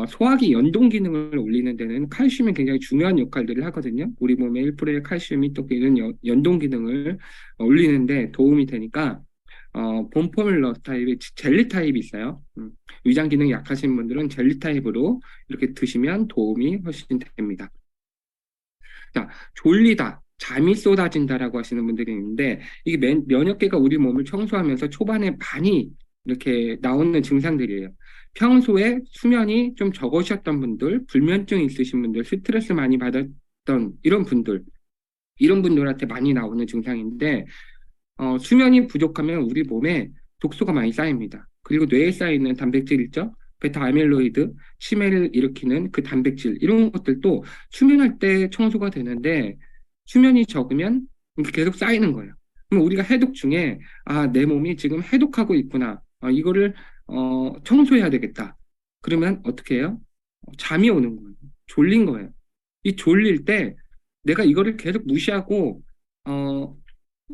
소화기 연동 기능을 올리는 데는 칼슘이 굉장히 중요한 역할들을 하거든요. 우리 몸의 1%의 칼슘이 또 이런 연동 기능을 올리는데 도움이 되니까 본포뮬러 타입의 젤리 타입이 있어요. 위장 기능이 약하신 분들은 젤리 타입으로 이렇게 드시면 도움이 훨씬 됩니다. 자, 졸리다, 잠이 쏟아진다라고 하시는 분들이 있는데 이게 면역계가 우리 몸을 청소하면서 초반에 많이 이렇게 나오는 증상들이에요. 평소에 수면이 좀 적으셨던 분들, 불면증 있으신 분들, 스트레스 많이 받았던 이런 분들한테 많이 나오는 증상인데 수면이 부족하면 우리 몸에 독소가 많이 쌓입니다. 그리고 뇌에 쌓이는 단백질 있죠? 베타 아밀로이드, 치매를 일으키는 그 단백질 이런 것들도 수면할 때 청소가 되는데 수면이 적으면 계속 쌓이는 거예요. 그럼 우리가 해독 중에 내 몸이 지금 해독하고 있구나. 이거를 청소해야 되겠다. 그러면 어떻게 해요? 잠이 오는 거예요. 졸린 거예요. 이 졸릴 때 내가 이거를 계속 무시하고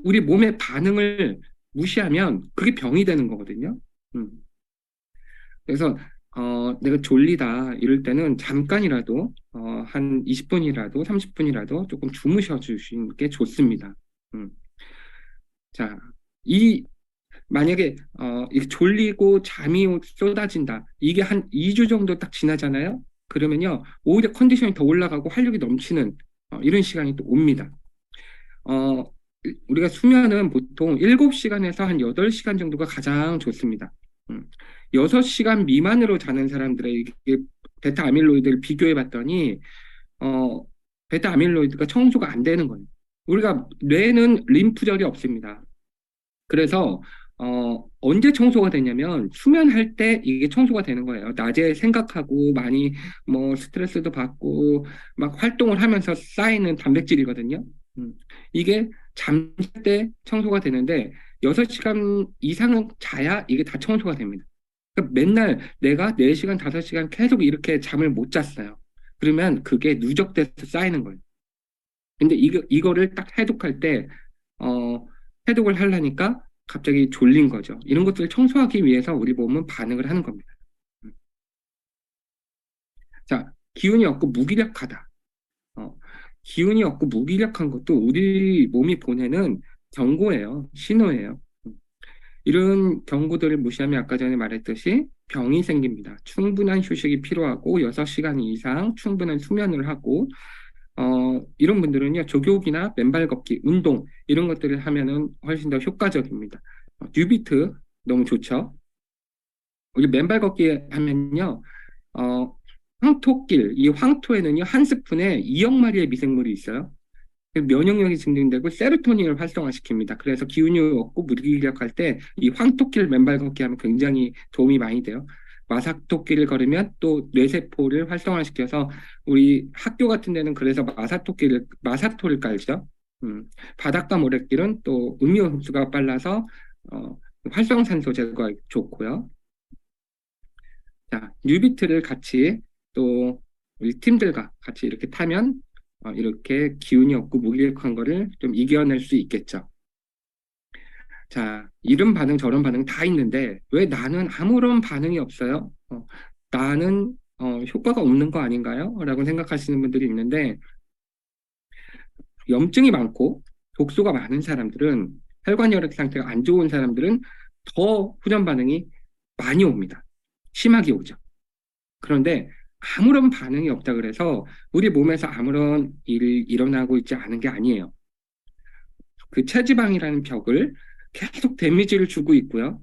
우리 몸의 반응을 무시하면 그게 병이 되는 거거든요. 그래서 내가 졸리다 이럴 때는 잠깐이라도 한 20분이라도 30분이라도 조금 주무셔 주시는 게 좋습니다. 자, 만약에 이렇게 졸리고 잠이 쏟아진다. 이게 한 2주 정도 딱 지나잖아요. 그러면요, 오히려 컨디션이 더 올라가고 활력이 넘치는 이런 시간이 또 옵니다. 우리가 수면은 보통 7시간에서 한 8시간 정도가 가장 좋습니다. 6시간 미만으로 자는 사람들의 베타 아밀로이드를 비교해 봤더니 베타 아밀로이드가 청소가 안 되는 거예요. 우리가 뇌는 림프절이 없습니다. 그래서 언제 청소가 되냐면 수면할 때 이게 청소가 되는 거예요. 낮에 생각하고 많이 뭐 스트레스도 받고 막 활동을 하면서 쌓이는 단백질이거든요. 이게 잠잘 때 청소가 되는데 6시간 이상은 자야 이게 다 청소가 됩니다. 그러니까 맨날 내가 4시간, 5시간 계속 이렇게 잠을 못 잤어요. 그러면 그게 누적돼서 쌓이는 거예요. 근데 이거를 딱 해독할 때, 해독을 하려니까 갑자기 졸린 거죠. 이런 것들을 청소하기 위해서 우리 몸은 반응을 하는 겁니다. 자, 기운이 없고 무기력하다. 어, 기운이 없고 무기력한 것도 우리 몸이 보내는 경고예요. 신호예요. 이런 경고들을 무시하면 아까 전에 말했듯이 병이 생깁니다. 충분한 휴식이 필요하고 6시간 이상 충분한 수면을 하고 이런 분들은요, 조격이나 맨발 걷기, 운동, 이런 것들을 하면은 훨씬 더 효과적입니다. 뉴비트, 너무 좋죠? 우리 맨발 걷기 하면요, 황토길, 이 황토에는요, 한 스푼에 2억 마리의 미생물이 있어요. 면역력이 증진되고 세로토닌을 활성화시킵니다. 그래서 기운이 없고 무기력할 때 이 황토길 맨발 걷기 하면 굉장히 도움이 많이 돼요. 마사토끼를 걸으면 또 뇌세포를 활성화시켜서 우리 학교 같은 데는 그래서 마사토를 깔죠. 바닷가 모래길은 또 음이온 흡수가 빨라서 활성산소 제거에 좋고요. 자, 뉴비트를 같이 또 우리 팀들과 같이 이렇게 타면 이렇게 기운이 없고 무기력한 거를 좀 이겨낼 수 있겠죠. 자, 이런 반응 저런 반응 다 있는데 왜 나는 아무런 반응이 없어요? 나는 효과가 없는 거 아닌가요? 라고 생각하시는 분들이 있는데 염증이 많고 독소가 많은 사람들은 혈관혈액 상태가 안 좋은 사람들은 더 후전 반응이 많이 옵니다. 심하게 오죠. 그런데 아무런 반응이 없다 그래서 우리 몸에서 아무런 일이 일어나고 있지 않은 게 아니에요. 그 체지방이라는 벽을 계속 데미지를 주고 있고요.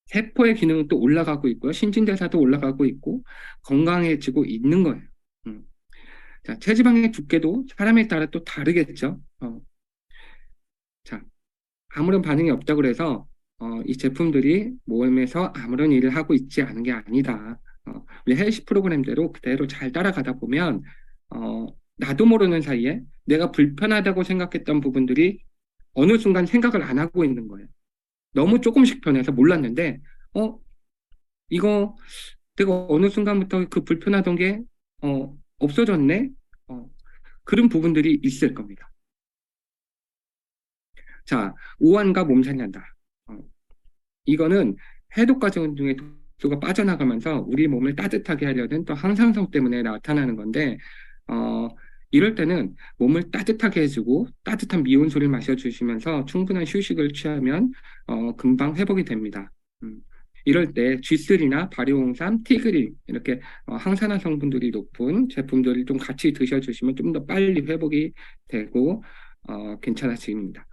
세포의 기능은 또 올라가고 있고요. 신진대사도 올라가고 있고 건강해지고 있는 거예요. 자, 체지방의 두께도 사람에 따라 또 다르겠죠. 자, 아무런 반응이 없다 그래서 이 제품들이 몸에서 아무런 일을 하고 있지 않은 게 아니다. 우리 헬스 프로그램대로 그대로 잘 따라가다 보면 나도 모르는 사이에 내가 불편하다고 생각했던 부분들이 어느 순간 생각을 안 하고 있는 거예요. 너무 조금씩 변해서 몰랐는데 이거 내가 어느 순간부터 그 불편하던 게 없어졌네? 그런 부분들이 있을 겁니다. 자, 오한과 몸살난다. 이거는 해독 과정 중에 독소가 빠져나가면서 우리 몸을 따뜻하게 하려는 또 항산성 때문에 나타나는 건데 이럴 때는 몸을 따뜻하게 해주고 따뜻한 미온수를 마셔주시면서 충분한 휴식을 취하면 금방 회복이 됩니다. 이럴 때 G3나 발효홍삼, 티그린 이렇게 항산화 성분들이 높은 제품들을 좀 같이 드셔주시면 좀 더 빨리 회복이 되고 괜찮아집니다.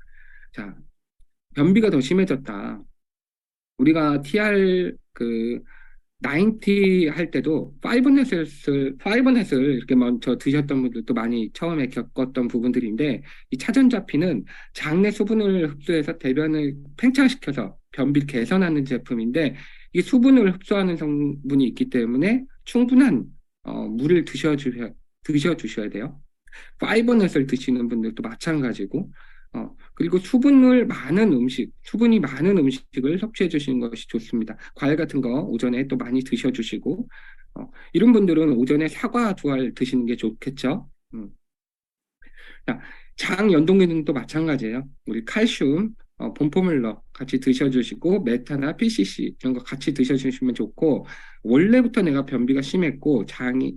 자, 변비가 더 심해졌다. 우리가 TR 90 할 때도 파이브넷을 이렇게 먼저 드셨던 분들도 많이 처음에 겪었던 부분들인데 이 차전자피는 장내 수분을 흡수해서 대변을 팽창시켜서 변비를 개선하는 제품인데 이 수분을 흡수하는 성분이 있기 때문에 충분한 물을 드셔주셔야 돼요. 파이브넷을 드시는 분들도 마찬가지고 그리고 수분이 많은 음식을 섭취해 주시는 것이 좋습니다. 과일 같은 거 오전에 또 많이 드셔주시고, 이런 분들은 오전에 사과 2알 드시는 게 좋겠죠. 자, 장 연동 기능도 마찬가지예요. 우리 칼슘, 본포뮬러 같이 드셔주시고, 메타나 PCC 이런 거 같이 드셔주시면 좋고, 원래부터 내가 변비가 심했고, 장이,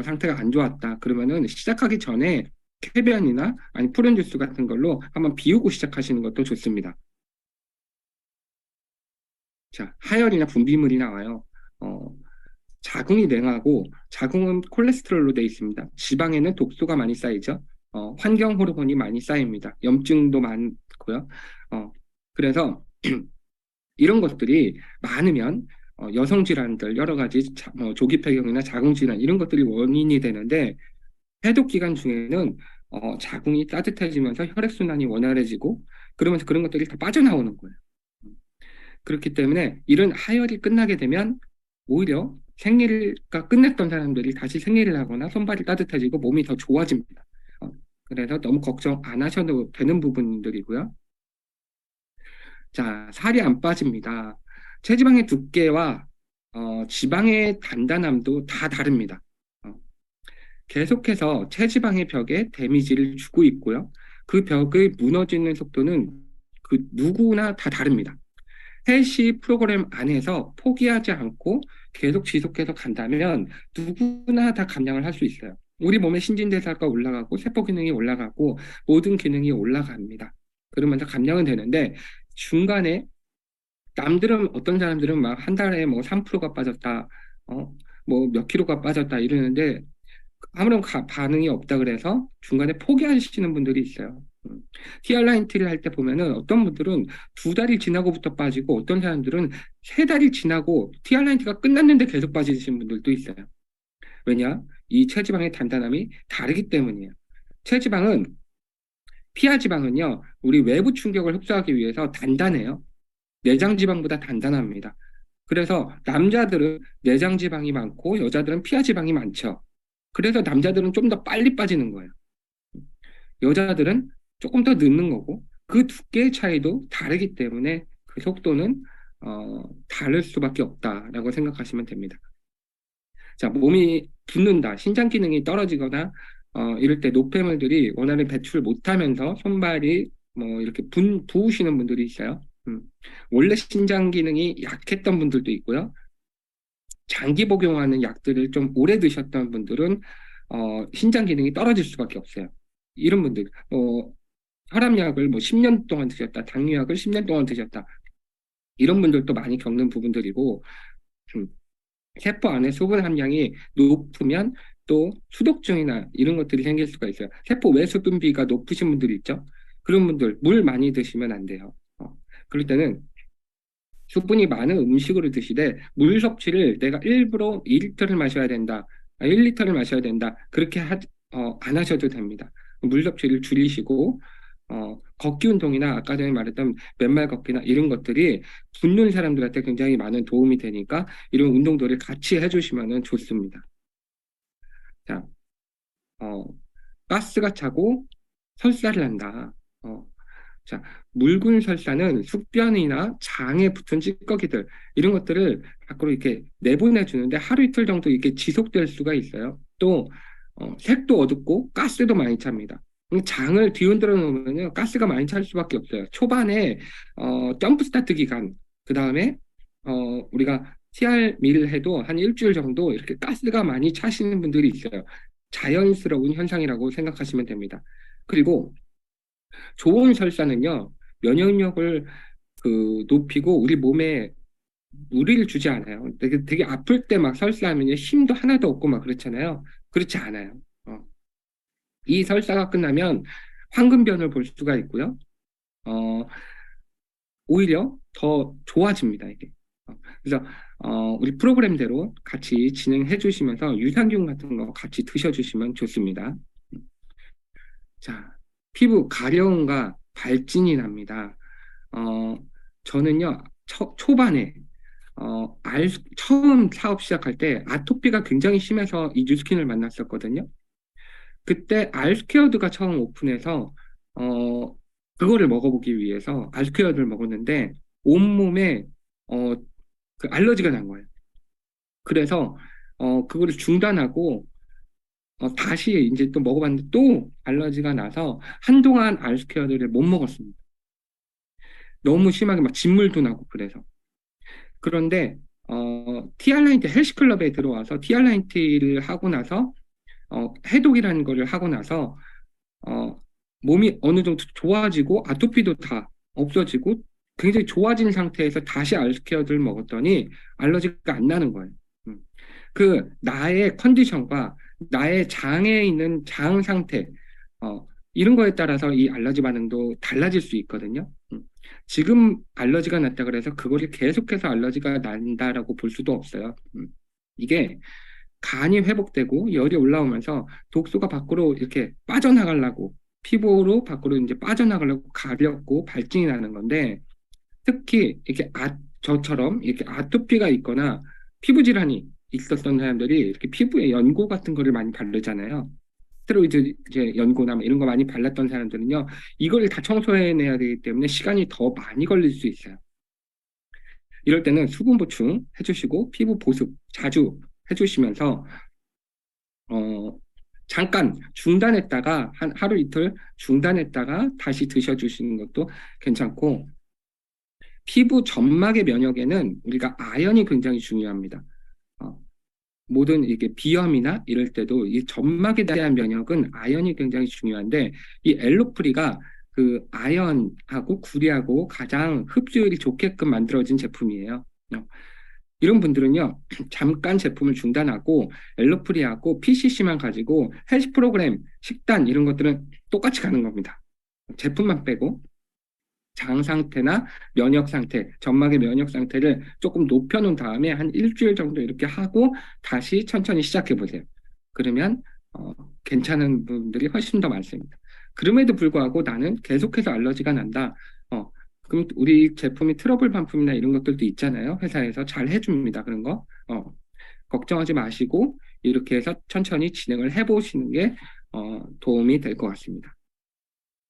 상태가 안 좋았다. 그러면은 시작하기 전에 쾌변이나 아니 푸른 주스 같은 걸로 한번 비우고 시작하시는 것도 좋습니다. 자, 하열이나 분비물이 나와요. 자궁이 냉하고 자궁은 콜레스테롤로 되어 있습니다. 지방에는 독소가 많이 쌓이죠. 환경 호르몬이 많이 쌓입니다. 염증도 많고요. 그래서 이런 것들이 많으면 여성 질환들 여러 가지 조기폐경이나 자궁 질환 이런 것들이 원인이 되는데 해독 기간 중에는 자궁이 따뜻해지면서 혈액순환이 원활해지고 그러면서 그런 것들이 다 빠져나오는 거예요. 그렇기 때문에 이런 하혈이 끝나게 되면 오히려 생리가 끝냈던 사람들이 다시 생리를 하거나 손발이 따뜻해지고 몸이 더 좋아집니다. 그래서 너무 걱정 안 하셔도 되는 부분들이고요. 자, 살이 안 빠집니다. 체지방의 두께와 지방의 단단함도 다 다릅니다. 계속해서 체지방의 벽에 데미지를 주고 있고요. 그 벽의 무너지는 속도는 그 누구나 다 다릅니다. 헬시 프로그램 안에서 포기하지 않고 계속 지속해서 간다면 누구나 다 감량을 할 수 있어요. 우리 몸의 신진대사가 올라가고 세포 기능이 올라가고 모든 기능이 올라갑니다. 그러면서 감량은 되는데 중간에 남들은 어떤 사람들은 막 한 달에 뭐 3%가 빠졌다, 뭐 몇 킬로가 빠졌다 이러는데 아무런 반응이 없다 그래서 중간에 포기하시는 분들이 있어요. TR라인티를 할 때 보면은 어떤 분들은 2달이 지나고부터 빠지고 어떤 사람들은 3달이 지나고 TR라인티가 끝났는데 계속 빠지시는 분들도 있어요. 왜냐? 이 체지방의 단단함이 다르기 때문이에요. 체지방은 피하 지방은요, 우리 외부 충격을 흡수하기 위해서 단단해요. 내장 지방보다 단단합니다. 그래서 남자들은 내장 지방이 많고 여자들은 피하 지방이 많죠. 그래서 남자들은 좀 더 빨리 빠지는 거예요. 여자들은 조금 더 늦는 거고 그 두께의 차이도 다르기 때문에 그 속도는 다를 수밖에 없다라고 생각하시면 됩니다. 자, 몸이 붓는다, 신장 기능이 떨어지거나 이럴 때 노폐물들이 원활히 배출 못하면서 손발이 뭐 이렇게 부으시는 분들이 있어요. 원래 신장 기능이 약했던 분들도 있고요. 장기 복용하는 약들을 좀 오래 드셨던 분들은 신장 기능이 떨어질 수밖에 없어요. 이런 분들, 혈압약을 뭐 10년 동안 드셨다, 당뇨약을 10년 동안 드셨다, 이런 분들도 많이 겪는 부분들이고, 세포 안에 수분 함량이 높으면 또 수독증이나 이런 것들이 생길 수가 있어요. 세포 외수분비가 높으신 분들이 있죠. 그런 분들 물 많이 드시면 안 돼요. 그럴 때는 수분이 많은 음식으로 드시되 물 섭취를 내가 일부러 2리터를 마셔야 된다, 1리터를 마셔야 된다, 그렇게 안 하셔도 됩니다. 물 섭취를 줄이시고 걷기 운동이나 아까 전에 말했던 맨발 걷기나 이런 것들이 붓는 사람들한테 굉장히 많은 도움이 되니까 이런 운동들을 같이 해주시면 좋습니다. 자, 가스가 차고 설사를 한다. 자, 묽은 설사는 숙변이나 장에 붙은 찌꺼기들 이런 것들을 밖으로 이렇게 내보내 주는데 하루 이틀 정도 이렇게 지속될 수가 있어요. 또 색도 어둡고 가스도 많이 찹니다. 장을 뒤흔들어 놓으면 가스가 많이 찰 수밖에 없어요. 초반에 점프 스타트 기간, 그 다음에 우리가 TR 밀 해도 한 일주일 정도 이렇게 가스가 많이 차시는 분들이 있어요. 자연스러운 현상이라고 생각하시면 됩니다. 그리고 좋은 설사는요, 면역력을 높이고 우리 몸에 무리를 주지 않아요. 되게 아플 때 막 설사하면 힘도 하나도 없고 막 그렇잖아요. 그렇지 않아요. 이 설사가 끝나면 황금변을 볼 수가 있고요. 오히려 더 좋아집니다, 이게. 그래서 우리 프로그램대로 같이 진행해 주시면서 유산균 같은 거 같이 드셔주시면 좋습니다. 자, 피부 가려움과 발진이 납니다. 저는요, 초반에 처음 사업 시작할 때 아토피가 굉장히 심해서 이 뉴스킨을 만났었거든요. 그때 알스퀘어드가 처음 오픈해서 그거를 먹어보기 위해서 알스퀘어드를 먹었는데 온몸에 그 알러지가 난 거예요. 그래서 그거를 중단하고 다시 이제 또 먹어봤는데 또 알러지가 나서 한동안 알스퀘어드를 못 먹었습니다. 너무 심하게 막 진물도 나고 그래서. 그런데 TR90 헬스클럽에 들어와서 TR90를 하고 나서 해독이라는 거를 하고 나서 몸이 어느 정도 좋아지고 아토피도 다 없어지고 굉장히 좋아진 상태에서 다시 알스퀘어드를 먹었더니 알러지가 안 나는 거예요. 그 나의 컨디션과 나의 장에 있는 장 상태 이런 거에 따라서 이 알러지 반응도 달라질 수 있거든요. 지금 알러지가 났다 그래서 그거를 계속해서 알러지가 난다라고 볼 수도 없어요. 이게 간이 회복되고 열이 올라오면서 독소가 밖으로 이렇게 빠져나가려고 피부로 밖으로 이제 빠져나가려고 가렵고 발진이 나는 건데 특히 이렇게 저처럼 이렇게 아토피가 있거나 피부 질환이 있었던 사람들이 이렇게 피부에 연고 같은 거를 많이 바르잖아요. 스테로이드 이제 연고나 뭐 이런 거 많이 발랐던 사람들은요, 이걸 다 청소해내야 되기 때문에 시간이 더 많이 걸릴 수 있어요. 이럴 때는 수분 보충 해주시고 피부 보습 자주 해주시면서 잠깐 중단했다가 한 하루 이틀 중단했다가 다시 드셔주시는 것도 괜찮고 피부 점막의 면역에는 우리가 아연이 굉장히 중요합니다. 모든 이게 비염이나 이럴 때도 이 점막에 대한 면역은 아연이 굉장히 중요한데 이 엘로프리가 그 아연하고 구리하고 가장 흡수율이 좋게끔 만들어진 제품이에요. 이런 분들은요, 잠깐 제품을 중단하고 엘로프리하고 PCC만 가지고 헬스 프로그램, 식단 이런 것들은 똑같이 가는 겁니다. 제품만 빼고 장 상태나 면역 상태, 점막의 면역 상태를 조금 높여놓은 다음에 한 일주일 정도 이렇게 하고 다시 천천히 시작해 보세요. 그러면 괜찮은 분들이 훨씬 더 많습니다. 그럼에도 불구하고 나는 계속해서 알러지가 난다. 그럼 우리 제품이 트러블 반품이나 이런 것들도 있잖아요. 회사에서 잘 해줍니다. 그런 거. 걱정하지 마시고 이렇게 해서 천천히 진행을 해보시는 게 도움이 될 것 같습니다.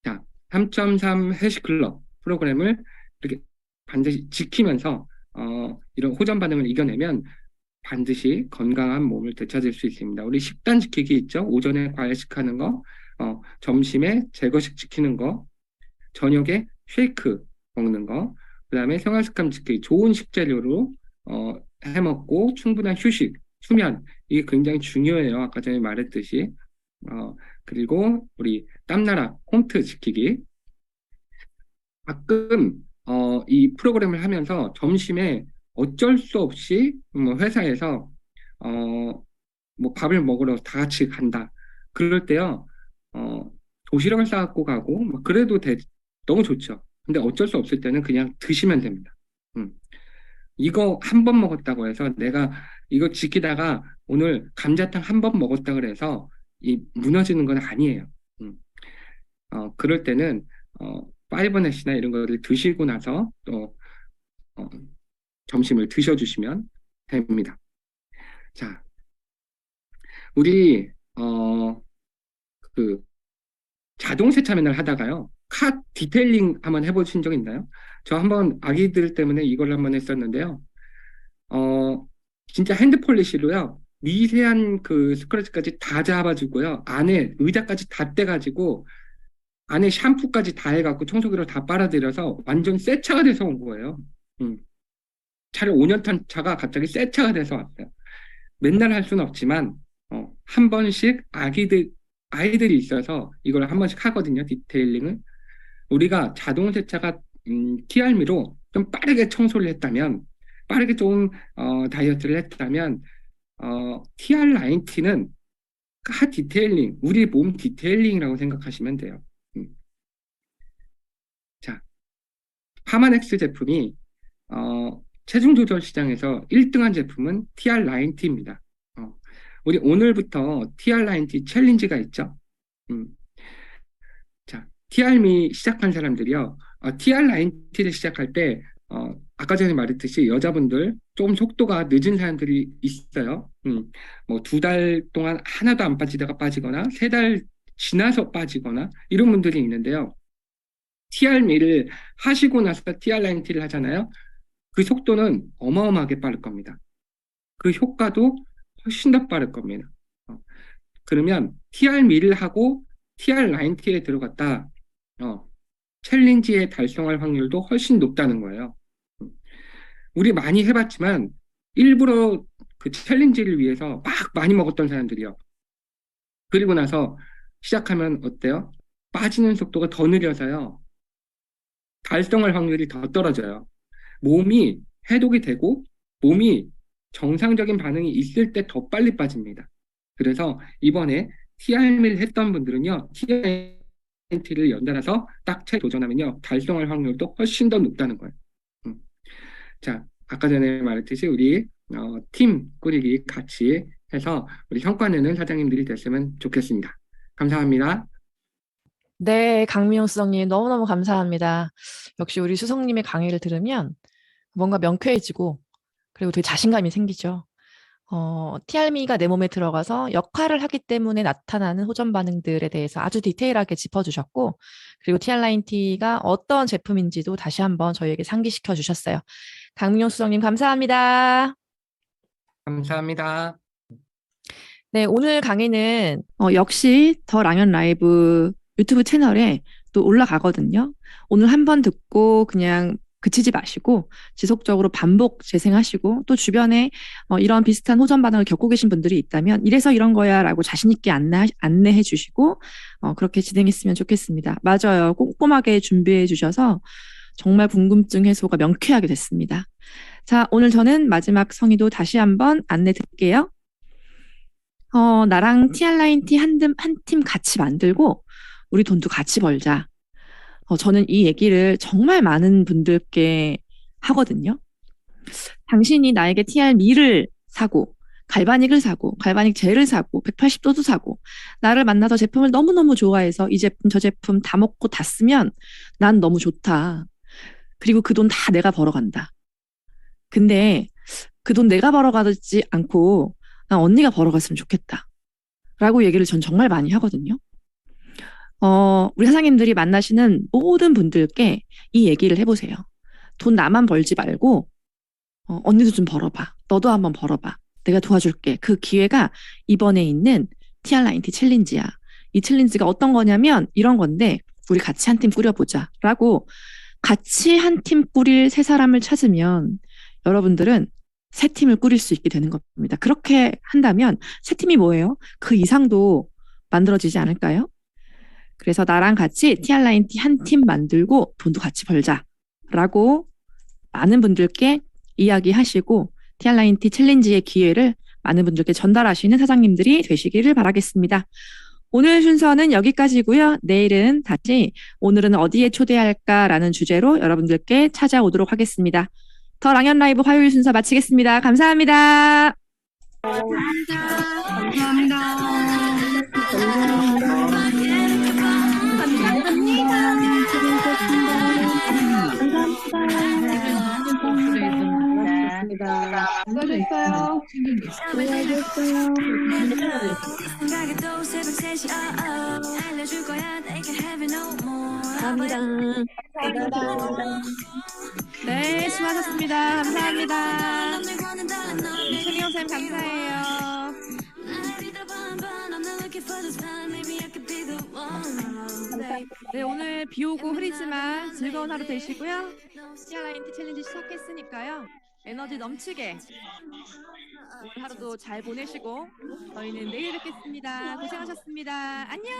자, 3.3 헬스클럽 프로그램을 이렇게 반드시 지키면서 이런 호전 반응을 이겨내면 반드시 건강한 몸을 되찾을 수 있습니다. 우리 식단 지키기 있죠? 오전에 과일식 하는 거, 점심에 제거식 지키는 거, 저녁에 쉐이크 먹는 거, 그 다음에 생활습관 지키기, 좋은 식재료로 해먹고 충분한 휴식, 수면, 이게 굉장히 중요해요. 아까 전에 말했듯이. 그리고 우리 땀나라 홈트 지키기. 가끔 이 프로그램을 하면서 점심에 어쩔 수 없이 뭐 회사에서 뭐 밥을 먹으러 다 같이 간다. 그럴 때요, 도시락을 싸갖고 가고 뭐 그래도 너무 좋죠. 근데 어쩔 수 없을 때는 그냥 드시면 됩니다. 이거 한 번 먹었다고 해서 내가 이거 지키다가 오늘 감자탕 한 번 먹었다 그래서 이 무너지는 건 아니에요. 그럴 때는 파이버넷이나 이런 거를 드시고 나서 또 점심을 드셔주시면 됩니다. 자, 우리 그 자동 세차맨을 하다가요, 카 디테일링 한번 해보신 적 있나요? 저 한번 아기들 때문에 이걸 한번 했었는데요. 진짜 핸드 폴리시로요, 미세한 그 스크래치까지 다 잡아주고요, 안에 의자까지 다 떼가지고 안에 샴푸까지 다 해갖고 청소기로 다 빨아들여서 완전 새 차가 돼서 온 거예요. 차를 5년 탄 차가 갑자기 새 차가 돼서 왔어요. 맨날 할 수는 없지만 한 번씩 아이들이 있어서 이걸 한 번씩 하거든요. 디테일링을. 우리가 자동 세차가 TRM로 좀 빠르게 청소를 했다면, 빠르게 좀 다이어트를 했다면 TR90는 카 디테일링, 우리 몸 디테일링이라고 생각하시면 돼요. 자, 파마넥스 제품이 체중 조절 시장에서 1등한 제품은 TR90입니다. 우리 오늘부터 TR90 챌린지가 있죠. 자, TRM이 시작한 사람들이요, TR90를 시작할 때 아까 전에 말했듯이 여자분들 조금 속도가 늦은 사람들이 있어요. 뭐 2달 동안 하나도 안 빠지다가 빠지거나 3달 지나서 빠지거나 이런 분들이 있는데요. TRM를 하시고 나서 TR90를 하잖아요. 그 속도는 어마어마하게 빠를 겁니다. 그 효과도 훨씬 더 빠를 겁니다. 그러면 TRM를 하고 TR90에 들어갔다, 챌린지에 달성할 확률도 훨씬 높다는 거예요. 우리 많이 해봤지만 일부러 그 챌린지를 위해서 막 많이 먹었던 사람들이요, 그리고 나서 시작하면 어때요? 빠지는 속도가 더 느려서요, 달성할 확률이 더 떨어져요. 몸이 해독이 되고 몸이 정상적인 반응이 있을 때 더 빨리 빠집니다. 그래서 이번에 TRM을 했던 분들은요, TRM를 연달아서 딱 도전하면요, 달성할 확률도 훨씬 더 높다는 거예요. 자, 아까 전에 말했듯이 우리 팀 꾸리기 같이 해서 우리 성과 내는 사장님들이 됐으면 좋겠습니다. 감사합니다. 네, 강미영 수석님 너무너무 감사합니다. 역시 우리 수석님의 강의를 들으면 뭔가 명쾌해지고 그리고 되게 자신감이 생기죠. TRM가 내 몸에 들어가서 역할을 하기 때문에 나타나는 호전 반응들에 대해서 아주 디테일하게 짚어주셨고, 그리고 TR9T가 어떤 제품인지도 다시 한번 저희에게 상기시켜 주셨어요. 강민용 수석님 감사합니다. 감사합니다. 네, 오늘 강의는 역시 더 랑연 라이브 유튜브 채널에 또 올라가거든요. 오늘 한 번 듣고 그냥 그치지 마시고 지속적으로 반복 재생하시고 또 주변에 이런 비슷한 호전 반응을 겪고 계신 분들이 있다면 이래서 이런 거야 라고 자신 있게 안내해 주시고 그렇게 진행했으면 좋겠습니다. 맞아요. 꼼꼼하게 준비해 주셔서 정말 궁금증 해소가 명쾌하게 됐습니다. 자, 오늘 저는 마지막 성의도 다시 한번 안내 드릴게요. 나랑 TR9T 한 팀 같이 만들고 우리 돈도 같이 벌자. 저는 이 얘기를 정말 많은 분들께 하거든요. 당신이 나에게 TR 미를 사고, 갈바닉을 사고, 갈바닉 젤을 사고, 180도도 사고, 나를 만나서 제품을 너무너무 좋아해서 이 제품, 저 제품 다 먹고 다 쓰면 난 너무 좋다. 그리고 그 돈 다 내가 벌어간다. 근데 그 돈 내가 벌어가지 않고 난 언니가 벌어갔으면 좋겠다. 라고 얘기를 전 정말 많이 하거든요. 우리 사장님들이 만나시는 모든 분들께 이 얘기를 해보세요. 돈 나만 벌지 말고, 언니도 좀 벌어봐. 너도 한번 벌어봐. 내가 도와줄게. 그 기회가 이번에 있는 TR9T 챌린지야. 이 챌린지가 어떤 거냐면 이런 건데, 우리 같이 한 팀 꾸려보자. 라고 같이 한 팀 꾸릴 세 사람을 찾으면 여러분들은 세 팀을 꾸릴 수 있게 되는 겁니다. 그렇게 한다면 세 팀이 뭐예요? 그 이상도 만들어지지 않을까요? 그래서 나랑 같이 TR9T 한 팀 만들고 돈도 같이 벌자라고 많은 분들께 이야기하시고 TR9T 챌린지의 기회를 많은 분들께 전달하시는 사장님들이 되시기를 바라겠습니다. 오늘 순서는 여기까지고요. 내일은 다시 오늘은 어디에 초대할까라는 주제로 여러분들께 찾아오도록 하겠습니다. 더 랑연 라이브 화요일 순서 마치겠습니다. 감사합니다. 수고하셨어요. 네, 수고하셨습니다. 감사합니다. 최미영 쌤 감사해요. 네, 오늘 비 오고 흐리지만 즐거운 하루 되시고요. TR9T 챌린지 시작했으니까요. 에너지 넘치게 오늘 하루도 잘 보내시고 저희는 내일 뵙겠습니다. 고생하셨습니다. 안녕.